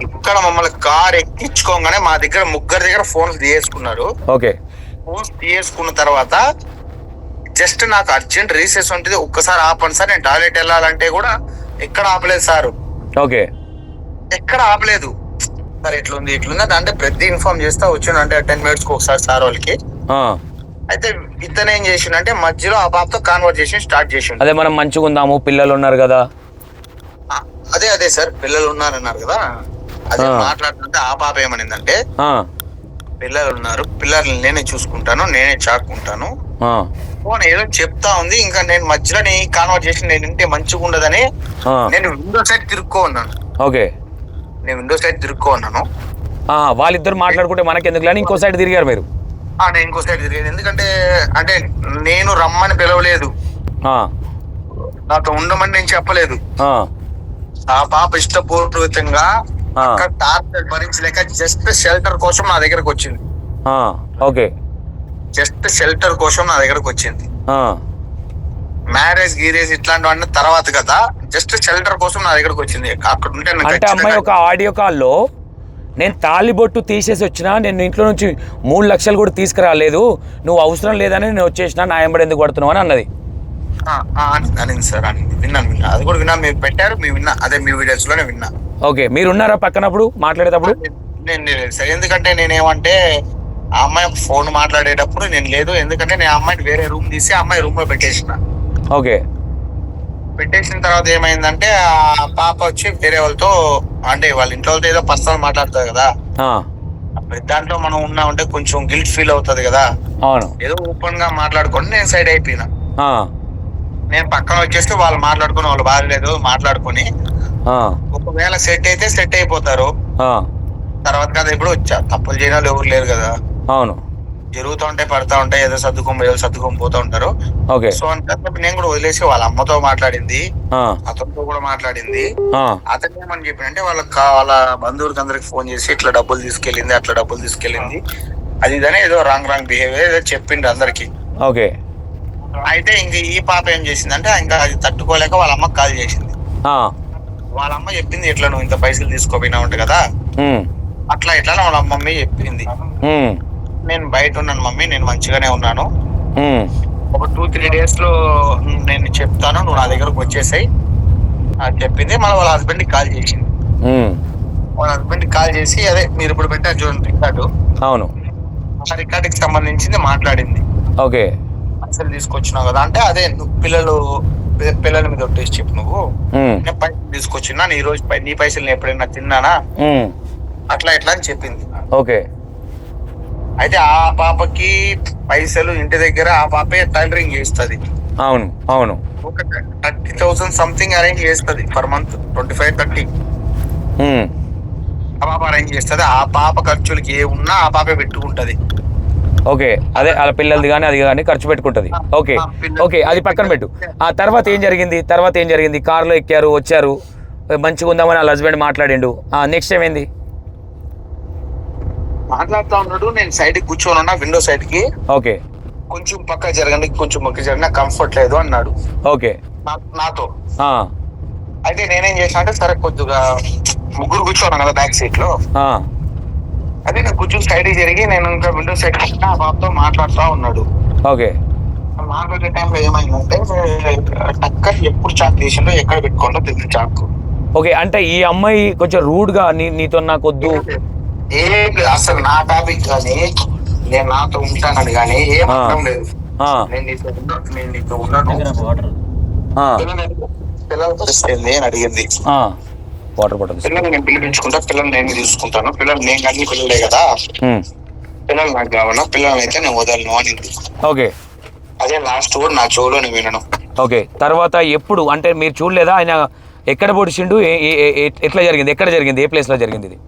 ఇక్కడ మమ్మల్ని కార్ ఎక్కించుకోగానే మా దగ్గర ముగ్గురు దగ్గర ఫోన్స్ తీసేసుకున్నారు. ఓకే, ఫోన్స్ తీసేసుకున్న తర్వాత జస్ట్ నాకు అర్జెంట్ రీసెస్ ఉంటుంది, ఒక్కసారి ఆపండి సార్, నేను టాయిలెట్ వెళ్ళాలంటే కూడా ఎక్కడ ఆపలేదు సార్. ఓకే, ఎక్కడ ఆపలేదు సార్. ఎట్లుంది అంటే ప్రతి ఇన్ఫార్మ్ చేస్తా వచ్చాను, అంటే 10 minutes ఒకసారి సార్ వాళ్ళకి. అయితే ఇతను ఏం చేసిండంటే మధ్యలో ఆ పాపతో కాన్వర్సేషన్ స్టార్ట్ చేసిండు. అదే మనం మంచిగా ఉందాము, పిల్లలు ఉన్నారు కదా. అదే సార్, పిల్లలు ఉన్నారన్నారు కదా, అదే మాట్లాడుతుంటే ఆ పాప ఏమనిందంటే పిల్లలు ఉన్నారు, పిల్లల్ని నేనే చూసుకుంటాను, నేనే చాక్కుంటాను ఏదో చెప్తా ఉంది. ఇంకా నేను మధ్యలో నీ కాన్వర్సేషన్ నేను ఇంటే మంచిగా ఉండదని నేను విండో సైడ్ తిరుక్కో ఉన్నాను. ఓకే, నేను విండో సైడ్ తిరుక్కో ఉన్నాను. వాళ్ళిద్దరు మాట్లాడుకుంటే మనకెందుకు అని ఇంకో సైడ్ తిరిగారు మీరు? నేను ఇంకో సైడ్ తిరిగాను, ఎందుకంటే అంటే నేను రమ్మని పిలవలేదు, నాతో ఉండమని నేను చెప్పలేదు. ఆ పాప ఇష్టపూర్వకంగా టార్చర్ భరించలేక జస్ట్ షెల్టర్ కోసం నా దగ్గరకు వచ్చింది. ఓకే, జస్ట్ షెల్టర్ కోసం నా దగ్గరకు వచ్చింది. మ్యారేజ్ గీరేజ్ ఇట్లాంటివన్నీ తర్వాత కదా, జస్ట్ షెల్టర్ కోసం నా దగ్గరకు వచ్చింది. అక్కడ ఉంటే అంటే అమ్మాయి ఒక ఆడియో కాల్లో నేను తాళిబొట్టు తీసేసి వచ్చినా, నేను ఇంట్లో నుంచి 3 లక్షలు కూడా తీసుకురాలేదు, నువ్వు అవసరం లేదని నేను వచ్చేసిన, నా ఎంబడి ఎందుకు కొడుతున్నావు అని అన్నది. అనింది సార్, విన్నాను, అది కూడా విన్నా, మీరు పెట్టారు, మీ విన్నా, అదే మీ వీడియోస్ లోనే విన్నా. ఓకే, మీరు ఉన్నారా పక్కనప్పుడు మాట్లాడేటప్పుడు? నేను లేదు సార్, ఎందుకంటే నేనేమంటే ఆ అమ్మాయి ఫోన్ మాట్లాడేటప్పుడు నేను లేదు, ఎందుకంటే నేను అమ్మాయిని వేరే రూమ్ తీసి ఆ అమ్మాయి రూమ్ లో పెట్టేసిన. ఓకే, పెట్టేసిన తర్వాత ఏమైందంటే ఆ పాప వచ్చి వేరే వాళ్ళతో, అంటే వాళ్ళ ఇంట్లో వాళ్ళతో ఏదో పర్సనల్ మాట్లాడుతుంది కదా, దాంట్లో మనం ఉన్నామంటే కొంచెం గిల్ట్ ఫీల్ అవుతుంది కదా. అవును, ఏదో ఓపెన్ గా మాట్లాడుకొని నేను సైడ్ అయిపోయినా. నేను పక్కన వచ్చేస్తే వాళ్ళు మాట్లాడుకుని, వాళ్ళు బాగలేదు మాట్లాడుకొని, ఒకవేళ సెట్ అయితే సెట్ అయిపోతారు తర్వాత కదా. ఇప్పుడు తప్పులు చేయని వాళ్ళు ఎవరు లేరు కదా. అవును, జరుగుతూ ఉంటాయి, పడతా ఉంటాయి, ఏదో సర్దుకొని పోతూ ఉంటారు. సో అంటే నేను కూడా వదిలేసి వాళ్ళ అమ్మతో మాట్లాడింది, అతనితో కూడా మాట్లాడింది. అతను ఏమని చెప్పినంటే వాళ్ళ బంధువులకి అందరికి ఫోన్ చేసి ఇట్లా డబ్బులు తీసుకెళ్ళింది, అట్లా డబ్బులు తీసుకెళ్ళింది, అది ఇదని ఏదో రాంగ్ బిహేవియర్ ఏదో చెప్పిండు అందరికి. ఓకే, అయితే ఇంక ఈ పాప ఏం చేసిందంటే ఇంకా అది తట్టుకోలేక వాళ్ళ అమ్మకి కాల్ చేసింది. వాళ్ళ అమ్మ చెప్పింది, ఇట్లా నువ్వు ఇంత పైసలు తీసుకోపోయినా ఉంట కదా, అట్లా ఇట్లా వాళ్ళ మమ్మీ చెప్పింది. నేను బయట ఉన్నాను మమ్మీ, నేను మంచిగానే ఉన్నాను, ఒక 2-3 days లో నేను చెప్తాను, నువ్వు నా దగ్గరకు వచ్చేసాయి అని చెప్పింది. మళ్ళీ వాళ్ళ హస్బెండ్ కి కాల్ చేసింది. వాళ్ళ హస్బెండ్ కి కాల్ చేసి అదే మీరు ఇప్పుడు పెట్టారు చూడండి రికార్డు, అవును, ఆ రికార్డుకి సంబంధించింది మాట్లాడింది. ఓకే, పైసలు తీసుకొచ్చినావు కదా అంటే, అదే పిల్లల మీద ఒట్టేసి చెప్పు, నువ్వు నేను పైసలు తీసుకొచ్చినా, ఈ రోజు నీ పైసలు నేను ఎప్పుడైనా తిన్నానా, అట్లా ఎట్లా అని చెప్పింది. ఓకే, అయితే ఆ పాపకి పైసలు ఇంటి దగ్గర ఆ పాపే టైలరింగ్ చేస్తుంది. అవును అవును, ఒక 30,000 సంథింగ్ అరేంజ్ చేస్తుంది పర్ మంత్, 25-30 ఆ పాప అరేంజ్ చేస్తుంది. ఆ పాప ఖర్చులకి ఏ ఉన్నా ఆ పాపే పెట్టుకుంటది. ఓకే, అదే వాళ్ళ పిల్లలది కానీ అది కానీ ఖర్చు పెట్టుకుంటది. ఓకే ఓకే, అది పక్కన పెట్టు. ఆ తర్వాత ఏం జరిగింది? కారులో ఎక్కారు, వచ్చారు, మంచిగా ఉందామని వాళ్ళ హస్బెండ్ మాట్లాడిండు. నెక్స్ట్ ఏమైంది? మాట్లాడుతూ ఉన్నాడు, నేను సైడ్ కి కూర్చొని ఉన్నా, విండో సైడ్ కి. ఓకే, కొంచెం పక్క జరగండి, కొంచెం పక్క జరగండి, కంఫర్ట్ లేదు అన్నాడు. ఓకే, నాతో. అయితే నేనేం చేసిన అంటే, సరే కొద్దిగా ముగ్గురు కూర్చోన్నాను కదా బ్యాక్ సీట్ లో, అదే నేను కొంచెం సైడ్ జరిగి నేను ఇంకా విండో సైడ్ ఆ బాబుతో మాట్లాడుతూ ఉన్నాడు. ఓకే, మాట్లాడే టైంలో ఏమైందంటే టక్కర్ ఎప్పుడు చాక్ చేసిండో ఎక్కడ పెట్టుకోండో తెలిసి చాకు. ఓకే, అంటే ఈ అమ్మాయి కొంచెం రూడ్ గా నీతో నాకు వద్దు, అసలు నా టాపిక్ కానీ నేను నాతో ఉంటానని కానీ ఏం అర్థం లేదు. నేను నీతో ఉన్నాను, పిల్లలు పరిస్థితి అని అడిగింది. వాటర్ బాటిల్ పిల్లలు నేను పిలిపించుకుంటా, పిల్లలు నేను తీసుకుంటాను, పిల్లలు నేను కానీ పిల్లలే కదా, పిల్లలు నాకు కావాలా, పిల్లలు అయితే నేను వదలను అని. ఓకే, అదే లాస్ట్ కూడా నా చెవులో నేను వినను. ఓకే, తర్వాత ఎప్పుడు అంటే మీరు చూడలేదా ఆయన ఎక్కడ పొడిచిండు, ఎట్లా జరిగింది, ఎక్కడ జరిగింది, ఏ ప్లేస్ లో జరిగింది ఇది?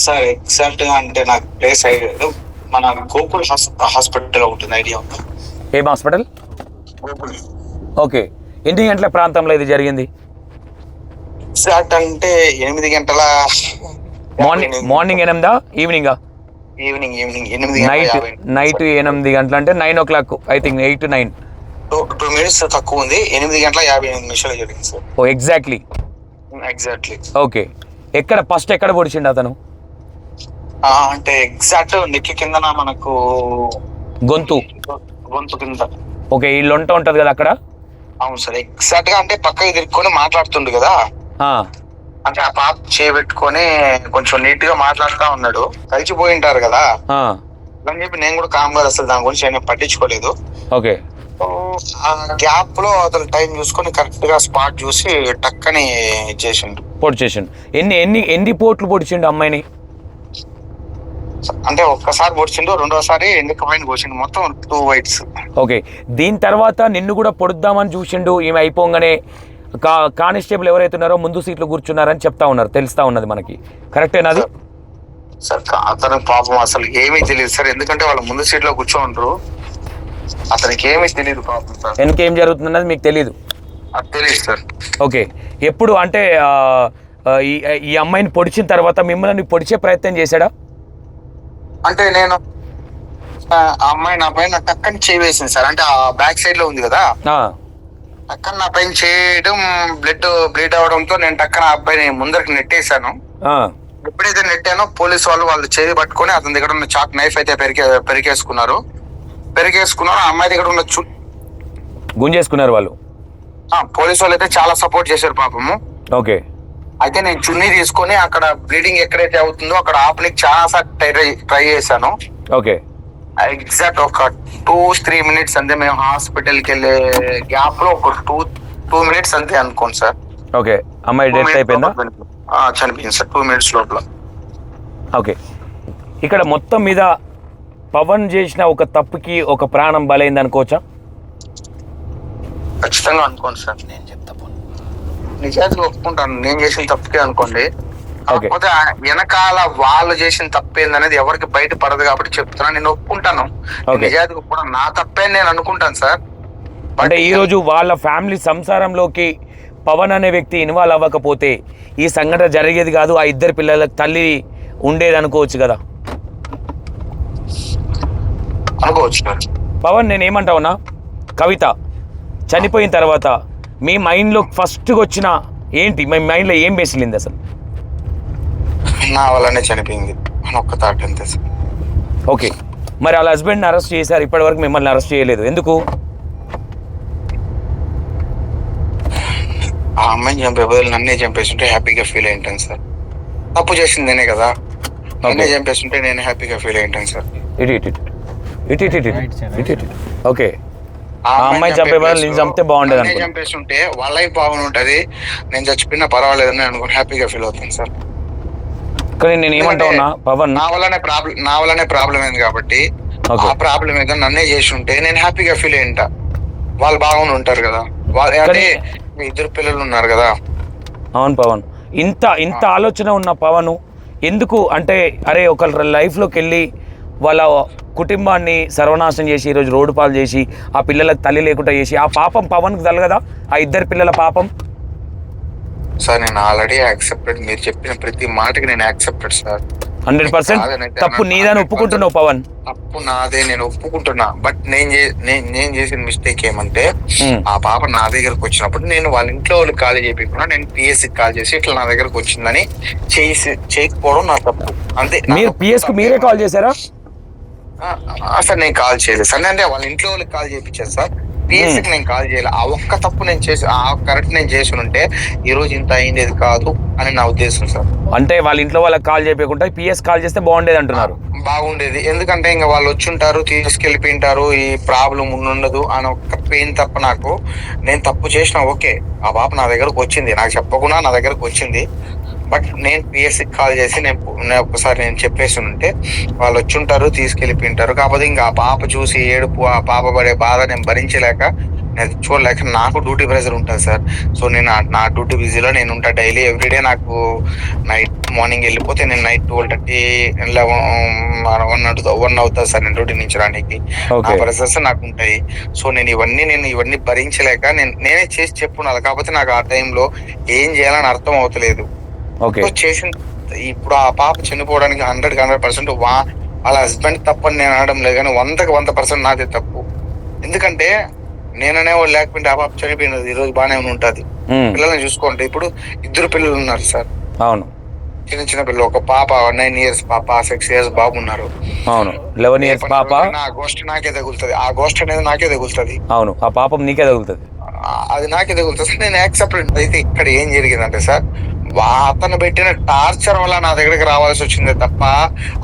సార్ ఎగ్జాక్ట్ గా అంటే నాకు ప్లేస్ అయ్యేది మన గోకుల్ హాస్పిటల్ ఉంటుంది, ఐడియా ఉందా? ఏం హాస్పిటల్? ఓకే, ఎన్ని గంటల ప్రాంతంలో ఇది జరిగింది? ఎగ్జాక్ట్ అంటే 8 గంటల మార్నింగ్ 8 ఈవినింగ్ ఈవినింగ్ 8:50. నైట్ 8 గంటలు అంటే 9 o'clock, I think 8 to 9. 2 minutes తక్కువ ఉంది. 8:58 జరిగింది సార్. ఓ ఎగ్జాక్ట్లీ. ఓకే, ఫస్ట్ ఎక్కడ పొడిచిండు అతను? అంటే ఎగ్జాక్ట్ నెక్కి కిందన మనకు గొంతు కింద. ఓకే, ఈ లొంట ఉంటది కదా అక్కడ? అవును సార్, ఎగ్జాక్ట్ గా అంటే పక్కకి తిరుక్కొని మాట్లాడుతుండు కదా, అంటే ఆ పాప చేపెట్టుకొని కొంచెం నీట్ గా మాట్లాడుతా ఉన్నాడు. కలిసిపోయి ఉంటారు కదా అని చెప్పి నేను కూడా కామ్ గారు అసలు దాని గురించి నేను పట్టించుకోలేదు. ఓకే, ఆ గ్యాప్ లో అతను టైం చూసుకొని కరెక్ట్ గా స్పాట్ చూసి టక్కని చేసిండు, పొడి చేసిండు. ఎన్ని పోట్లు పొడిచిండు అమ్మాయిని? అంటే ఒక్కసారి పొడిచిండు, రెండోసారి ఎందుకు పైన పోసిండు, మొత్తం 2 వైట్స్. ఓకే, దీని తర్వాత నిన్ను కూడా పొడుద్దామని చూసిండు. ఈమె అయిపోగానే కానిస్టేబుల్ ఎవరైతే ఉన్నారో ముందు సీట్లు కూర్చున్నారని చెప్తా ఉన్నారు, తెలుస్తా ఉన్నది మనకి. కరెక్టేనా అది? సార్ అతనికి పాపం అసలు ఏమీ తెలియదు సార్, ఎందుకంటే వాళ్ళ ముందు సీట్ లో కూర్చోంటారు, అతనికి ఏమీ తెలియదు పాపం సార్. వెనకేం జరుగుతుందన్నది మీకు తెలియదు? అది తెలియదు సార్. ఓకే, ఎప్పుడు అంటే ఈ అమ్మాయిని పొడిచిన తర్వాత మిమ్మల్ని పొడిచే ప్రయత్నం చేశాడా? అంటే నేను ఆ అమ్మాయి నా పైన టక్కని చేవేసింది సార్, అంటే ఆ బ్యాక్ సైడ్ లో ఉంది కదా, టక్కన నా పైన చేయడం, బ్లీడ్ అవడంతో నేను టక్కన ఆ అబ్బాయిని ముందరికి నెట్టేశాను. ఎప్పుడైతే నెట్టానో పోలీసు వాళ్ళు చేయి పట్టుకొని అతని దగ్గర ఉన్న చాక్ నైఫ్ అయితే పెరికేసుకున్నారు. ఆ అమ్మాయి దగ్గర ఉన్న గుంజేసుకున్నారు వాళ్ళు. పోలీసు వాళ్ళు అయితే చాలా సపోర్ట్ చేశారు పాపము. ఓకే, అయితే నేను చున్నీ తీసుకొని అక్కడ బ్లీడింగ్ ఎక్కడైతే అవుతుందో అక్కడ ఆపనికి చాలా సార్లు ట్రై చేశాను. ఓకే, ఎగ్జాక్ట్ ఒక 2-3 minutes అంతే. మేము హాస్పిటల్కి వెళ్ళే గ్యాప్ లో ఒక 2 minutes అంతే అనుకోండి సార్. ఓకే, అమ్మాయి డెత్ అయిపోయిందా? చనిపోయింది సార్ 2 minutes లోపల. ఓకే, ఇక్కడ మొత్తం మీద పవన్ చేసిన ఒక తప్పుకి ఒక ప్రాణం బలైంది అనుకోవచ్చా? ఖచ్చితంగా అనుకోండి సార్, నేను చెప్తా నిజానికి ఒప్పుకుంటాను, నేను చేసిన తప్పుకే అనుకోండి. కాకపోతే వెనకాల వాళ్ళు చేసిన తప్పేందనేది ఎవరికి బయట పడదు కాబట్టి చెప్తున్నా, నేను ఒప్పుకుంటాను. నిజానికి కూడా నా తప్పే నేను అనుకుంటాను సార్. అంటే ఈ రోజు వాళ్ళ ఫ్యామిలీ సంసారంలోకి పవన్ అనే వ్యక్తి ఇన్వాల్వ్ అవ్వకపోతే ఈ సంఘటన జరిగేది కాదు, ఆ 2 పిల్లలకు తల్లి ఉండేది అనుకోవచ్చు కదా? అనుకోవచ్చు. పవన్, నేను ఏమంటావునా, కవిత చనిపోయిన తర్వాత మీ మైండ్లో ఫస్ట్గా వచ్చిన ఏంటి? మీ మైండ్లో ఏం బేసిలింది అసలు? నా వల్లనే చనిపోయింది అని ఒక్క థాట్ అంతే సార్. ఓకే, మరి వాళ్ళ హస్బెండ్ని అరెస్ట్ చేశారు, ఇప్పటివరకు మిమ్మల్ని అరెస్ట్ చేయలేదు, ఎందుకు? ఆ అమ్మాయిని చంపే బదులు నన్నే చంపేస్తుంటే హ్యాపీగా ఫీల్ అయింటాను సార్. తప్పు చేసింది నేనే కదా, నన్నే చంపేస్తుంటే నేను హ్యాపీగా ఫీల్ అయింటాను సార్. ఓకే, ఆ అమ్మాయి చంపే బదులు నేను చంపితే బాగుండేది అనుకో. చంపేస్తుంటే వాళ్ళ లైఫ్ బాగుంటుంది, నేను చచ్చిపోయినా పర్వాలేదని అనుకుని హ్యాపీగా ఫీల్ అవుతాను సార్. కానీ నేను ఏమంటావున్నా పవన్, నా వల్లనే ప్రాబ్లం అయింది కాబట్టి ఆ ప్రాబ్లం ఏదో నన్నే చేసి ఉంటే నేను హ్యాపీగా ఫీల్ అయ్యింట. వాళ్ళు బాగుండి ఉంటారు కదా, అంటే 2 పిల్లలు ఉన్నారు కదా. అవును పవన్, ఇంత ఆలోచన ఉన్న పవన్ ఎందుకు అంటే అరే ఒకళ్ళ లైఫ్లోకి వెళ్ళి వాళ్ళ కుటుంబాన్ని సర్వనాశనం చేసి ఈరోజు రోడ్డు పాలు చేసి ఆ పిల్లలకు తల్లి లేకుండా చేసి ఆ పాపం పవన్కి తలగదా? ఆ 2 పిల్లల పాపం సార్ నేను ఆల్రెడీ యాక్సెప్టెడ్, మీరు చెప్పిన ప్రతి మాటకి నేను యాక్సెప్టెడ్ సార్. 100% తప్పు నీదని ఒప్పుకుంటున్నావు పవన్? తప్పు నాదే, నేను ఒప్పుకుంటున్నా. బట్ నేను చేసిన మిస్టేక్ ఏమంటే ఆ పాప నా దగ్గరకు వచ్చినప్పుడు నేను వాళ్ళ ఇంట్లో వాళ్ళకి కాల్ చేయకుండా నేను పిఎస్సికి కాల్ చేసి ఇట్లా నా దగ్గరకు వచ్చిందని చేయకపోవడం నా తప్పు అంతే. మీరు పిఎస్ కు మీరే కాల్ చేశారా? సార్ నేను కాల్ చేయలేదు సార్, అంటే వాళ్ళ ఇంట్లో వాళ్ళకి కాల్ చేయించాను సార్, పిఎస్సికి నేను కాల్ చేయాలి. ఆ ఒక్క తప్పు నేను చేసి కరెక్ట్ నేను చేసి ఉంటే ఈ రోజు ఇంత అయింది కాదు అని నా ఉద్దేశం సార్. అంటే వాళ్ళ ఇంట్లో వాళ్ళకి కాల్ చేయకుండా పిఎస్ కాల్ చేస్తే బాగుండేది అంటున్నారు? బాగుండేది, ఎందుకంటే ఇంకా వాళ్ళు వచ్చి ఉంటారు, తీసుకెళ్ళిపోయింటారు, ఈ ప్రాబ్లం ఉండదు అని ఒక్క పెయిన్ తప్ప నాకు. నేను తప్పు చేసిన ఓకే, ఆ పాప నా దగ్గరకు వచ్చింది, నాకు చెప్పకుండా నా దగ్గరకు వచ్చింది. బట్ నేను పిఎస్సికి కాల్ చేసి నేను ఒక్కసారి నేను చెప్పేసి ఉంటే వాళ్ళు వచ్చి ఉంటారు, తీసుకెళ్ళిపోయింటారు. కాకపోతే ఇంకా ఆ పాప చూసి ఏడుపు, ఆ పాప పడే బాధ నేను భరించలేక, నేను చూడలేక, నాకు డ్యూటీ ప్రెషర్ ఉంటుంది సార్. సో నేను నా డ్యూటీ బిజీలో నేను ఉంటా డైలీ ఎవ్రీడే. నాకు మార్నింగ్ వెళ్ళిపోతే నేను నైట్ 12:30, 1 అవుతుంది సార్ నేను డ్యూటీ నుంచి రానికి. నా ప్రెషర్స్ నాకు ఉంటాయి. సో నేను ఇవన్నీ భరించలేక నేనే చేసి చెప్పున్నాను. కాకపోతే నాకు ఆ టైంలో ఏం చేయాలని అర్థం అవుతలేదు. చేసిన ఇప్పుడు ఆ పాప చనిపోవడానికి 100% వాళ్ళ హస్బెండ్ తప్పని నేను అనడం లేదు, కానీ 100% నాదే తప్పు. ఎందుకంటే నేననే వాళ్ళు లేకపోతే ఆ పాప చనిపోయినది ఈ రోజు బాగానే ఉంటుంది. పిల్లల్ని చూసుకోండి. ఇప్పుడు 2 పిల్లలు ఉన్నారు సార్. అవును, చిన్న పిల్లలు, ఒక పాప 9 years పాప, 6 years బాబు ఉన్నారు. అవును, 11 years పాప. నా గోష్ఠ నాకే తగులుతుంది, ఆ గోష్ఠ అనేది నాకే తగులుతుంది. అవును, ఆ పాపం నీకే తగులుతుంది. అది నాకే తగులుతుంది సార్. నేను యాక్సెప్ట్. అయితే ఇక్కడ ఏం జరిగిందంటే సార్, అతను పెట్టిన టార్చర్ వల్ల నా దగ్గరికి రావాల్సి వచ్చిందే తప్ప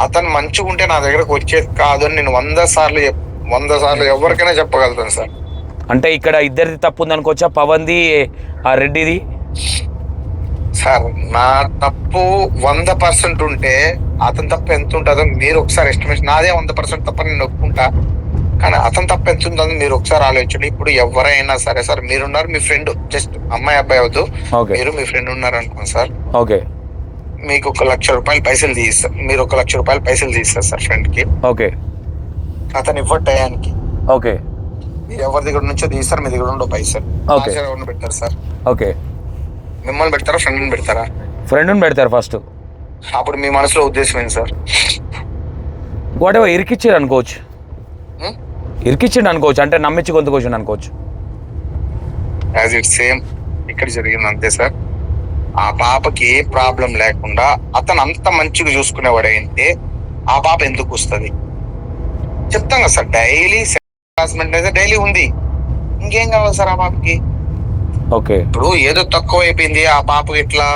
అతను మంచిగా ఉంటే నా దగ్గరకు వచ్చేది కాదు అని నేను 100 సార్లు ఎవరికైనా చెప్పగలుగుతాను సార్. అంటే ఇక్కడ ఇద్దరిది తప్పు ఉంది అనుకోవచ్చా, పవన్ది ఆ రెడ్డిది? సార్ నా తప్పు 100% ఉంటే అతని తప్పు ఎంత ఉంటుందో మీరు ఒకసారి ఎస్టిమేషన్. నాదే 100% తప్ప నేను ఒప్పుకుంటా, కానీ అతని తప్పు ఎంత ఉంటుందో మీరు ఒకసారి ఆలోచించండి. ఇప్పుడు ఎవరైనా సరే సార్, మీరున్నారు, మీ ఫ్రెండ్, జస్ట్ అమ్మాయి అబ్బాయి అవద్దు, మీరు మీ ఫ్రెండ్ ఉన్నారు అనుకోండి సార్. ఓకే, మీకు 1 లక్ష రూపాయలు పైసలు తీస్తారు, మీరు 1 లక్ష రూపాయలు పైసలు తీస్తారు సార్ ఫ్రెండ్ కి. ఓకే, అతను ఇవ్వడు టయానికి. ఓకే, మీరు ఎవరి దగ్గర నుంచో తీస్తారు, మీ దగ్గర ఉండవు పైసలు. ఎవరిని పెడతారు సార్? ఓకే, మిమ్మల్ని పెడతారా, ఫ్రెండ్ని పెడతారా? ఫ్రెండ్ని పెడతారు ఫస్ట్. అప్పుడు మీ మనసులో ఉద్దేశం ఏంటి సార్? వాట్ ఎవర్ ఇరికిచ్చారు అనుకోవచ్చు, ఇరికిచ్చిండు అనుకోవచ్చు, అంటే నమ్మించి గొంతుకొచ్చిండు అనుకోవచ్చు. యాజ్ ఇట్ సేమ్ ఇక్కడ జరిగింది అంతే సార్. ఆ పాపకి ఏ ప్రాబ్లం లేకుండా అతను అంత మంచిగా చూసుకునేవాడు అయితే ఆ పాప ఎందుకు వస్తుంది చెప్తాం కదా సార్. డైలీ హరాస్మెంట్ అయితే డైలీ ఉంది, ఇంకేం కావాలి సార్ ఆ పాపకి? ఓకే, ఇప్పుడు ఏదో తక్కువ అయిపోయింది, ఆ పాపకి ఇట్లా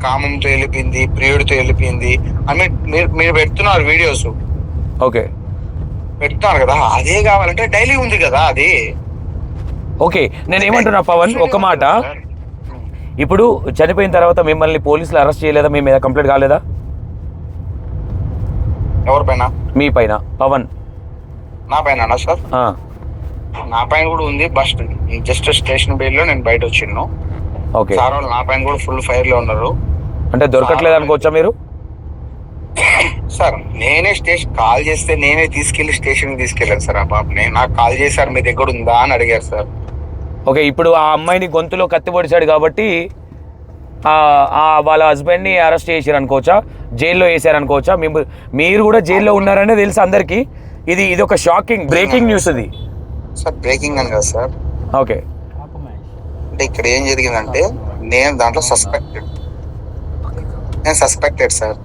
కామంతో వెళ్ళిపోయింది, ప్రియుడితో వెళ్ళిపోయింది అని మీరు పెడుతున్నారు వీడియోస్. ఓకే, పెడుతున్నారు కదా, అదే కావాలంటే డైలీ ఉంది కదా అది. ఓకే, నేను ఏమంటున్నా పవన్, ఒక మాట. ఇప్పుడు చనిపోయిన తర్వాత మిమ్మల్ని పోలీసులు అరెస్ట్ చేయలేదా? మీ మీద కంప్లైంట్ కాలేదా? ఎవరిపైన? మీ పైన, పవన్. నా పైన సార్? నా పైన కూడా ఉంది, బస్ జస్ట్ స్టేషన్ బెయిల్ లో నేను బయట వచ్చిండు. ఓకే సార్ వాళ్ళు నా పైన కూడా ఫుల్ ఫైర్ లో ఉన్నారు. అంటే దొరకట్లేదు అనుకోవచ్చా మీరు? సార్ నేనే స్టేషన్ కాల్ చేస్తే నేనే తీసుకెళ్లి స్టేషన్ తీసుకెళ్ళాను సార్. ఆ పాపని నాకు కాల్ చేశారు, మీ దగ్గర ఉందా అని అడిగారు సార్. ఓకే, ఇప్పుడు ఆ అమ్మాయిని గొంతులో కత్తి పొడిచాడు కాబట్టి వాళ్ళ హస్బెండ్ని అరెస్ట్ చేశారు అనుకోవచ్చా, జైల్లో వేసారు అనుకోవచ్చా? మీరు కూడా జైల్లో ఉన్నారనే తెలుసు అందరికీ. ఇది ఒక షాకింగ్ బ్రేకింగ్ న్యూస్ ఇది సార్. బ్రేకింగ్ అని కదా సార్. ఓకే, అంటే ఇక్కడ ఏం జరిగిందంటే నేను దాంట్లో సస్పెక్టెడ్ సార్.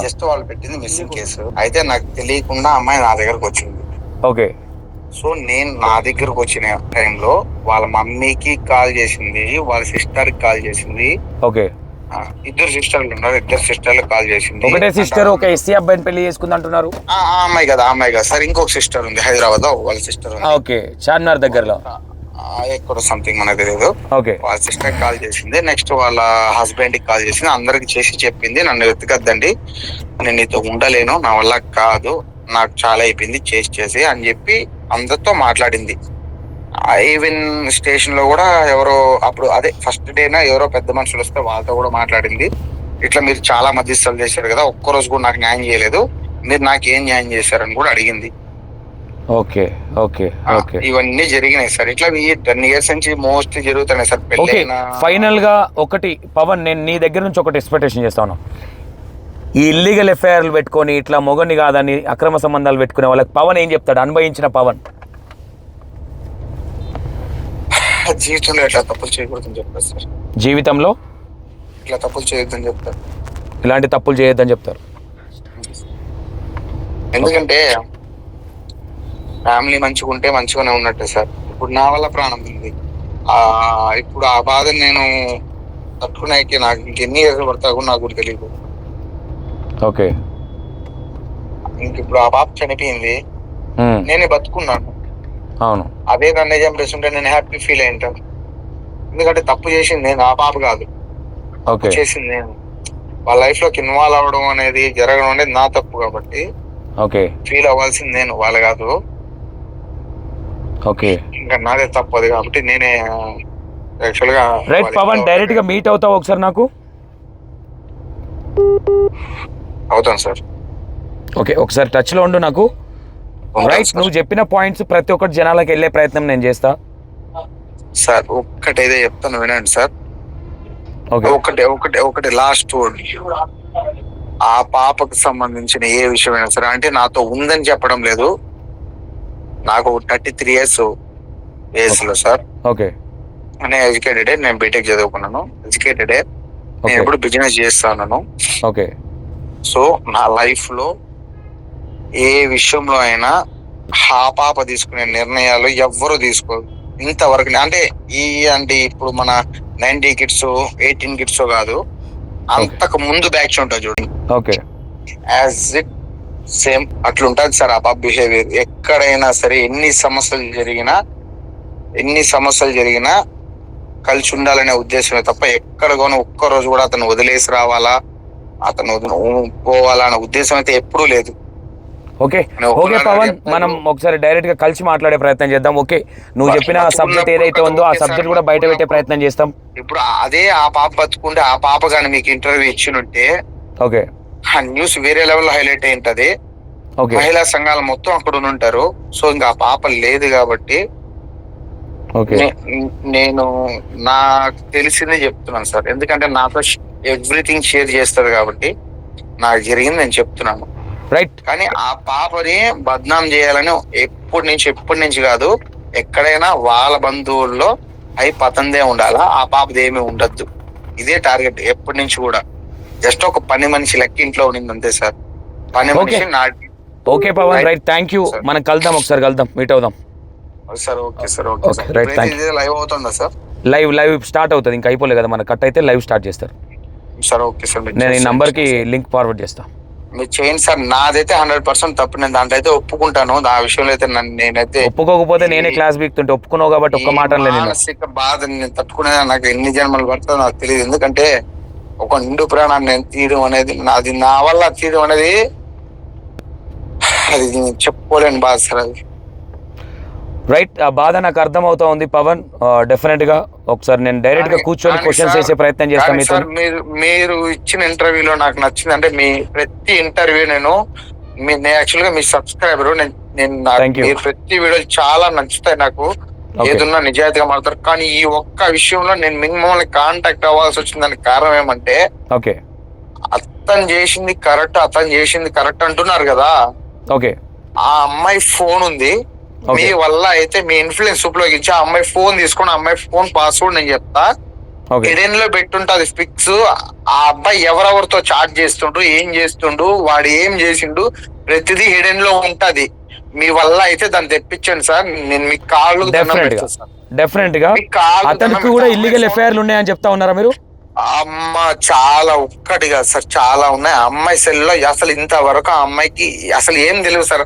జస్ట్ వాళ్ళు పెట్టింది మిస్సింగ్ కేసు. అయితే నాకు తెలియకుండా అమ్మాయి నా దగ్గరకు వచ్చింది. ఓకే, సో నేను నా దగ్గరకు వచ్చిన టైంలో వాళ్ళ మమ్మీకి కాల్ చేసింది, వాళ్ళ సిస్టర్ కి కాల్ చేసింది. ఓకే, 2 సిస్టర్లు ఉన్నారు, 2 సిస్టర్లు కాల్ చేసింది. ఒకటే సిస్టర్ ఒక ఎస్సీ అబ్బాయిని పెళ్లి చేసుకుంది అంటున్నారు. ఆ అమ్మాయి కదా సార్. ఇంకొక సిస్టర్ ఉంది హైదరాబాద్ లో, వాళ్ళ సిస్టర్ ఉంది. ఓకే, చార్మినార్ దగ్గరలో ఎక్కడ సంథింగ్ మనకు తెలియదు. ఓకే, వాళ్ళ సిస్టర్ కాల్ చేసింది, నెక్స్ట్ వాళ్ళ హస్బెండ్ కి కాల్ చేసింది. అందరికి చేసి చెప్పింది, నన్ను వెతకద్దండి, నేను నీతో ఉండలేను, నా వల్ల కాదు, నాకు చాలా అయిపోయింది చేసి అని చెప్పి అందరితో మాట్లాడింది. ఈవెన్ స్టేషన్ లో కూడా ఎవరో అప్పుడు అదే ఫస్ట్ డేనా ఎవరో పెద్ద మనుషులు వస్తే వాళ్ళతో కూడా మాట్లాడింది. ఇట్లా మీరు చాలా మధ్యస్థలు చేశారు కదా, ఒక్కరోజు కూడా నాకు న్యాయం చేయలేదు, మీరు నాకేం న్యాయం చేశారని కూడా అడిగింది. ఓకే, ఓకే, ఓకే, ఇవన్నీ జరిగినాయి సార్. ఇట్లా 10 years నుంచి మోస్ట్లీ జరుగుతున్నాయి సార్. ఓకే, ఫైనల్ గా ఒకటి పవన్, నేను నీ దగ్గర నుంచి ఒకటి ఎక్స్పెక్టేషన్ చేస్తాను. ఈ ఇల్లీగల్ ఎఫ్ఐఆర్లు పెట్టుకొని ఇట్లా మొగని కాదని అక్రమ సంబంధాలు పెట్టుకునే వాళ్ళకి పవన్ ఏం చెప్తాడు? అనుభవించిన పవన్ జీవితంలో ఇట్లా తప్పులు చేయకూడదని చెప్తారు సార్. జీవితంలో ఇట్లా తప్పులు చేయొద్దని చెప్తారు, ఇలాంటి తప్పులు చేయొద్దని చెప్తారు. ఎందుకంటే ఫ్యామిలీ మంచిగా ఉంటే మంచిగానే ఉన్నట్టే సార్. ఇప్పుడు నా వల్ల ప్రాణం ఉంది, ఇప్పుడు ఆ బాధను నేను తట్టుకునేకి నాకు ఇంకెన్ని ఇయర్స్ పడతా కూడా నాకు కూడా తెలియదు. ఓకే, ఇప్పుడు ఆ పాప చనిపోయింది, నేనే బతుకున్నాను. అవును, అదే నన్ను చంపేస్తుంటే నేను హ్యాపీ ఫీల్ అయింటాను. ఎందుకంటే తప్పు చేసింది నేను, ఆ పాప కాదు. ఓకే, చేసింది నేను. వాళ్ళ లైఫ్ లోకి ఇన్వాల్వ్ అవ్వడం అనేది జరగడం అనేది నా తప్పు కాబట్టి ఓకే, ఫీల్ అవ్వాల్సింది నేను, వాళ్ళు కాదు. ఓకే, ఇంకా నాదే తప్పదు కాబట్టి నేనే యాక్చువల్ గా. రైట్ పవన్, డైరెక్ట్ గా మీట్ అవుతావు ఒకసారి నాకు? అవుతాను సార్. ఓకే, ఒకసారి టచ్ లో ఉండు నాకు. రైట్, నువ్వు చెప్పిన పాయింట్స్ ప్రతి ఒక్కటి జనాలకు వెళ్ళే ప్రయత్నం నేను చేస్తా సార్. ఒక్కటైతే చెప్తాను వినండి సార్. ఒకటి లాస్ట్ వర్డ్. ఆ పాపకు సంబంధించిన ఏ విషయమైనా సరే, అంటే నాతో ఉందని చెప్పడం లేదు, నాకు 33 years ఏజ్ లో సార్. ఓకే నేను ఎడ్యుకేటెడే, నేను బీటెక్ చదువుకున్నాను, ఎడ్యుకేటెడే. నేను ఎప్పుడు బిజినెస్ చేస్తా ఉన్నాను. ఓకే సో నా లైఫ్ లో ఏ విషయంలో అయినా ఆ పాప తీసుకునే నిర్ణయాలు ఎవ్వరు తీసుకోరు ఇంతవరకు. అంటే ఇప్పుడు మన 90 kids 18 kids కాదు, అంతకు ముందు బ్యాచ్ ఉంటుంది చూడండి, ఓకే యాజ్ ఇట్ సేమ్ అట్లుంటది సార్ ఆ పాప బిహేవియర్. ఎక్కడైనా సరే ఎన్ని సమస్యలు జరిగినా కలిసి ఉండాలనే ఉద్దేశమే తప్ప ఎక్కడ కూడా ఒక్క రోజు కూడా అతను వదిలేసి రావాలా, అతను పోవాలా అనే ఉద్దేశం అయితే ఎప్పుడూ లేదు. ఓకే ఓకే పవన్, మనం ఒకసారి డైరెక్ట్ గా కలిసి మాట్లాడే ప్రయత్నం చేద్దాం. ఓకే, నువ్వు చెప్పిన సబ్జెక్ట్ ఏదైతే ఉందో ఆ సబ్జెక్ట్ కూడా బయట పెట్టే ప్రయత్నం చేస్తాం. ఇప్పుడు అదే ఆ పాప బతుకుంటే ఆ పాప కానీ మీకు ఇంటర్వ్యూ ఇచ్చినుంటే ఓకే ఆ న్యూస్ వేరే లెవెల్ హైలైట్ అయి ఉంటది. మహిళా సంఘాలు మొత్తం అక్కడ ఉంటారు. సో ఇంకా ఆ పాప లేదు కాబట్టి నేను నాకు తెలిసిందే చెప్తున్నాను సార్. ఎందుకంటే నాతో ఎవ్రీథింగ్ షేర్ చేస్తారు కాబట్టి నాకు జరిగింది నేను చెప్తున్నాను. రైట్. కానీ ఆ పాపని బద్నాం చేయాలని ఎప్పటి నుంచి కాదు, ఎక్కడైనా వాళ్ళ బంధువుల్లో అయి పతందే ఉండాలా, ఆ పాపది ఏమి ఉండద్దు. ఇదే టార్గెట్ ఎప్పటి నుంచి కూడా. జస్ట్ ఒక పని మనిషి లెక్క ఇంట్లో ఉండింది అంతే సార్. పని మనిషి okay Pavan, right, thank you. మనం కలుద్దాం, ఒకసారి కలుద్దాం, మీట్ అవుదాం sir. Okay sir, okay sir. Right, thank you. Live అవుతుందా సార్? లైవ్ స్టార్ట్ అవుతుంది, ఇంకా అయిపోలేదు కదా మన కట్ అయితే లైవ్ స్టార్ట్ చేస్తారు సార్. ఓకే సార్, నేను ఈ నంబర్ కి లింక్ ఫార్వర్డ్ చేస్తాను. మీరు చేయండి సార్. నాదైతే 100% తప్పు, నేను దాంట్లో అయితే ఒప్పుకుంటాను. ఆ విషయంలో అయితే నేనైతే ఒప్పుకోకపోతే నేనే క్లాస్ బీక్తుంటే, ఒప్పుకున్నావు కాబట్టి ఒక్క మాట మానసిక బాధ నేను తట్టుకునేది నాకు ఎన్ని జన్మలు పడుతుందో నాకు తెలియదు. ఎందుకంటే ఒక నిండు ప్రాణాన్ని నేను తీయడం అనేది, నాది నా వల్ల తీయడం అనేది అది చెప్పుకోలేని బాధ సార్. అది రైట్, ఆ బాధ నాకు అర్థం అవుతా ఉంది పవన్. డెఫినెట్ గా ఒకసారి నేను డైరెక్ట్ గా కూర్చొని క్వశ్చన్స్ చేసే ప్రయత్నం చేస్తాను. మీరు ఇచ్చిన ఇంటర్వ్యూలో నాకు నచ్చింది అంటే మీ ప్రతి ఇంటర్వ్యూ నేను యాక్చువల్ గా మీ సబ్స్క్రైబర్, మీరు ప్రతి వీడియో చాలా నచ్చుతాయి నాకు. ఏదన్నా నిజాయితీగా మాట్లాడతారు. కానీ ఈ ఒక్క విషయంలో నేను మిమ్మల్ని కాంటాక్ట్ అవ్వాల్సి వచ్చిన దానికి కారణం ఏమంటే, ఓకే అతను చేసింది కరెక్ట్ అంటున్నారు కదా. ఓకే, ఆ అమ్మాయి ఫోన్ ఉంది, మీ వల్ల అయితే మీ ఇన్ఫ్లుయెన్స్ ఉపయోగించి ఆ అమ్మాయి ఫోన్ తీసుకొని, ఆ అమ్మాయి ఫోన్ పాస్వర్డ్ నేను చెప్తా, హిడెన్ లో పెట్టుంటది పిక్స్. ఆ అబ్బాయి ఎవరెవరితో చాట్ చేస్తుండ్రు, ఏం చేస్తుండు, వాడు ఏం చేసిండు, ప్రతిదీ హిడెన్ లో ఉంటది. మీ వల్ల అయితే దాన్ని తెప్పించండి సార్. నేను మీ కాళ్ళు డెఫినెట్ గా అతనికి కూడా ఇల్లీగల్ ఎఫ్ఐఆర్లు ఉన్నాయని చెప్తా ఉన్నారా మీరు? అమ్మ చాలా ఒక్కటిగా సార్, చాలా ఉన్నాయి. ఆ అమ్మాయి సెల్లో అసలు ఇంతవరకు ఆ అమ్మాయికి అసలు ఏం తెలియదు సార్.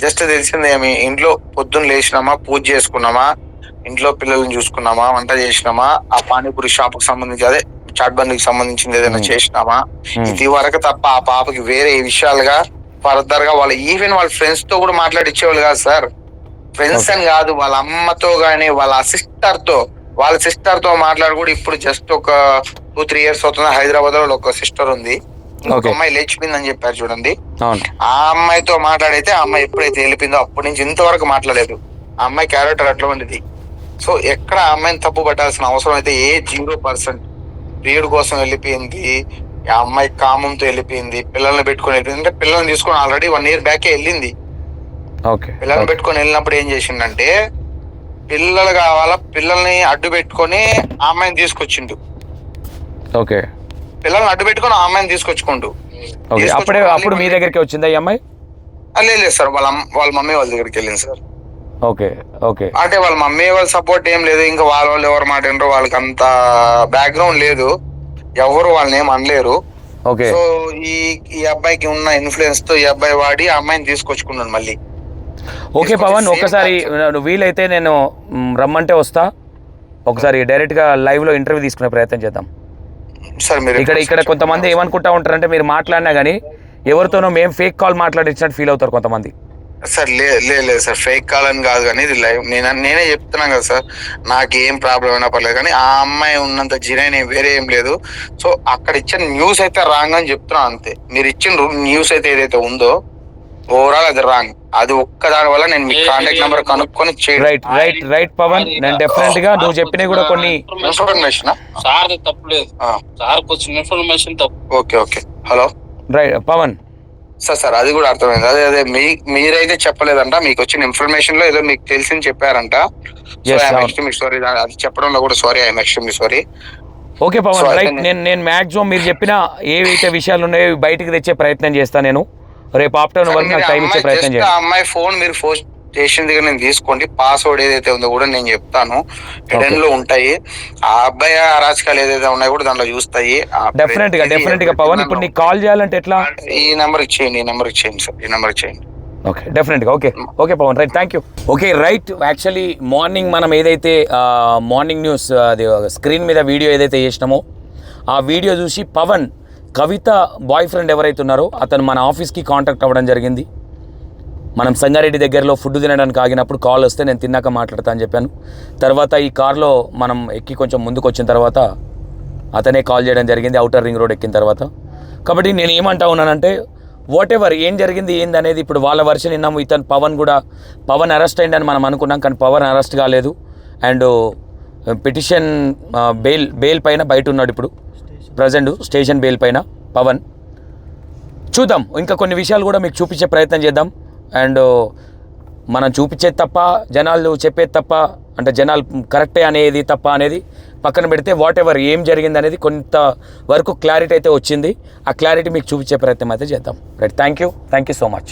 జస్ట్ తెలిసింది ఏమి, ఇంట్లో పొద్దున్న లేచినామా, పూజ చేసుకున్నామా, ఇంట్లో పిల్లల్ని చూసుకున్నామా, వంట చేసినామా, ఆ పానీపూరి షాప్ కు సంబంధించి అదే చాట్ బండికి సంబంధించింది ఏదైనా చేసినామా, ఇది వరకు తప్ప ఆ పాపకి వేరే విషయాలుగా ఫర్దర్ గా ఈవెన్ వాళ్ళ ఫ్రెండ్స్ తో కూడా మాట్లాడిచ్చేవాళ్ళు కాదు సార్. ఫ్రెండ్స్ అని కాదు, వాళ్ళ అమ్మతో గానీ వాళ్ళ సిస్టర్ తో మాట్లాడి కూడా ఇప్పుడు జస్ట్ ఒక 2-3 years అవుతుంది. హైదరాబాద్ లో ఒక సిస్టర్ ఉంది, ఒక అమ్మాయి లేచిపోయిందని చెప్పారు చూడండి. ఆ అమ్మాయితో మాట్లాడైతే ఆ అమ్మాయి ఎప్పుడైతే వెళ్ళిపోయిందో అప్పటి నుంచి ఇంతవరకు మాట్లాడలేదు. ఆ అమ్మాయి క్యారెక్టర్ అట్లా ఉండేది. సో ఎక్కడ ఆ అమ్మాయిని తప్పు పట్టాల్సిన అవసరం అయితే 0%. ప్రియుడు కోసం వెళ్ళిపోయింది, ఆ అమ్మాయి కామంతో వెళ్ళిపోయింది, పిల్లల్ని పెట్టుకొని వెళ్ళిపోయింది. అంటే పిల్లల్ని తీసుకొని ఆల్రెడీ 1 year బ్యాకే వెళ్ళింది. పిల్లల్ని పెట్టుకొని వెళ్ళినప్పుడు ఏం చేసిండంటే, పిల్లలు కావాలా, పిల్లల్ని అడ్డు పెట్టుకొని ఆ అమ్మాయిని తీసుకొచ్చిండు. పిల్లల్ని అడ్డు పెట్టుకొని ఆ అమ్మాయిని తీసుకొచ్చుకుంటూ అప్పుడు మీ దగ్గరికి వచ్చిందా ఈ అమ్మాయి? లేదు సార్, వాళ్ళ మమ్మీ వాళ్ళ దగ్గరికి వెళ్ళింది సార్. ఓకే, అంటే వాళ్ళ మమ్మీ వాళ్ళ సపోర్ట్ ఏం లేదు, ఇంకా వాళ్ళు ఎవరు మాట వినరు, వాళ్ళకి అంత బ్యాక్గ్రౌండ్ లేదు, ఎవరు వాళ్ళని ఏం అనలేరు. సో ఈ అబ్బాయికి ఉన్న ఇన్ఫ్లుయెన్స్ తో ఈ అబ్బాయి వాడి ఆ అమ్మాయిని తీసుకొచ్చుకున్నాడు మళ్ళీ. ఓకే పవన్, ఒకసారి వీలైతే నేను రమ్మంటే వస్తా, ఒకసారి డైరెక్ట్ గా లైవ్ లో ఇంటర్వ్యూ తీసుకునే ప్రయత్నం చేద్దాం సార్. మీరు ఇక్కడ కొంతమంది ఏమనుకుంటా ఉంటారంటే, మీరు మాట్లాడినా కానీ ఎవరితోనో మేము ఫేక్ కాల్ మాట్లాడించినట్టు ఫీల్ అవుతారు కొంతమంది. సార్ లేదు సార్, ఫేక్ కాల్ అని కాదు, కానీ ఇది లైవ్. నేనే చెప్తున్నాను కదా సార్, నాకు ఏం ప్రాబ్లం అయినా పర్లేదు, కానీ ఆ అమ్మాయి ఉన్నంత జినైన్ వేరే ఏం లేదు. సో అక్కడ ఇచ్చిన న్యూస్ అయితే రాంగ్ అని చెప్తున్నా అంతే. మీరు ఇచ్చిన న్యూస్ అయితే ఏదైతే ఉందో ఓవరాల్ అది రాంగ్. అది ఒక్క దాని వల్ల నేను మీ కాంటాక్ట్ నెంబర్ కనుక్కొని రైట్ పవన్, నేను డెఫినెట్ గా నువ్వు చెప్పినవి కూడా కొన్ని ఇన్ఫర్మేషన్ సార్ తప్పు లేదు, సార్ వచ్చిన ఇన్ఫర్మేషన్ తప్పు. Okay hello, right Pavan. Sir అది కూడా అర్థమైంది. అదే అదే మీరైతే చెప్పలేదంట, మీకు వచ్చిన ఇన్ఫర్మేషన్ లో ఏదో మీకు తెలిసింది చెప్పారంట. సారీ, అది చెప్పడంలో కూడా sorry, I'm extremely sorry. Okay Pavan, right. నేను మ్యాక్సిమం మీరు చెప్పిన ఏవైతే విషయాలు ఉన్నాయో బయటకు తెచ్చే ప్రయత్నం చేస్తాను. నేను రేపు ఆఫ్టర్నూన్ వరకు నాకు టైం ఇచ్చే ప్రయత్నం చేస్తాను. అమ్మాయి ఫోన్ మీరు ఫోన్ చేసింది నేను తీసుకోండి, పాస్వర్డ్ ఏదైతే ఉందో కూడా నేను చెప్తాను, హిడెన్ లో ఉంటాయి. ఆ అబ్బాయి అరాచకాలు ఏదైతే ఉన్నాయో కూడా దాంట్లో చూస్తాయి. డెఫినెట్ గా పవన్, ఇప్పుడు నీకు కాల్ చేయాలంటే ఎట్లా? ఈ నెంబర్ ఇచ్చేయండి సార్, ఈ నెంబర్ ఇచ్చేయండి. ఓకే, డెఫినెట్గా. Okay Pavan, right, thank you. Okay right, actually morning మనం ఏదైతే మార్నింగ్ న్యూస్ అది స్క్రీన్ మీద వీడియో ఏదైతే చేసినామో ఆ వీడియో చూసి పవన్ కవిత బాయ్ ఫ్రెండ్ ఎవరైతే ఉన్నారో అతను మన ఆఫీస్కి కాంటాక్ట్ అవ్వడం జరిగింది. మనం సంగారెడ్డి దగ్గరలో ఫుడ్ తినడానికి ఆగినప్పుడు కాల్ వస్తే నేను తిన్నాక మాట్లాడతా అని చెప్పాను. తర్వాత ఈ కార్లో మనం ఎక్కి కొంచెం ముందుకు వచ్చిన తర్వాత అతనే కాల్ చేయడం జరిగింది, అవుటర్ రింగ్ రోడ్ ఎక్కిన తర్వాత. కాబట్టి నేను ఏమంటా ఉన్నానంటే వాట్ ఎవర్ ఏం జరిగింది ఏంది అనేది ఇప్పుడు వాళ్ళ వర్షన్ విన్నాము. ఇతను పవన్ అరెస్ట్ అయిందని మనం అనుకున్నాం, కానీ పవన్ అరెస్ట్ కాలేదు. అండ్ పిటిషన్ బెయిల్ పైన బయట ఉన్నాడు ఇప్పుడు ప్రజెంట్, స్టేషన్ బెయిల్ పైన పవన్. చూద్దాం, ఇంకా కొన్ని విషయాలు కూడా మీకు చూపించే ప్రయత్నం చేద్దాం. అండ్ మనం చూపించేది తప్ప, జనాలు చెప్పేది తప్ప, అంటే జనాలు కరెక్టే అనేది తప్ప అనేది పక్కన పెడితే వాట్ ఎవర్ ఏం జరిగింది అనేది కొంత వరకు క్లారిటీ అయితే వచ్చింది. ఆ క్లారిటీ మీకు చూపించే ప్రయత్నం అయితే చేద్దాం. Right, thank you so much.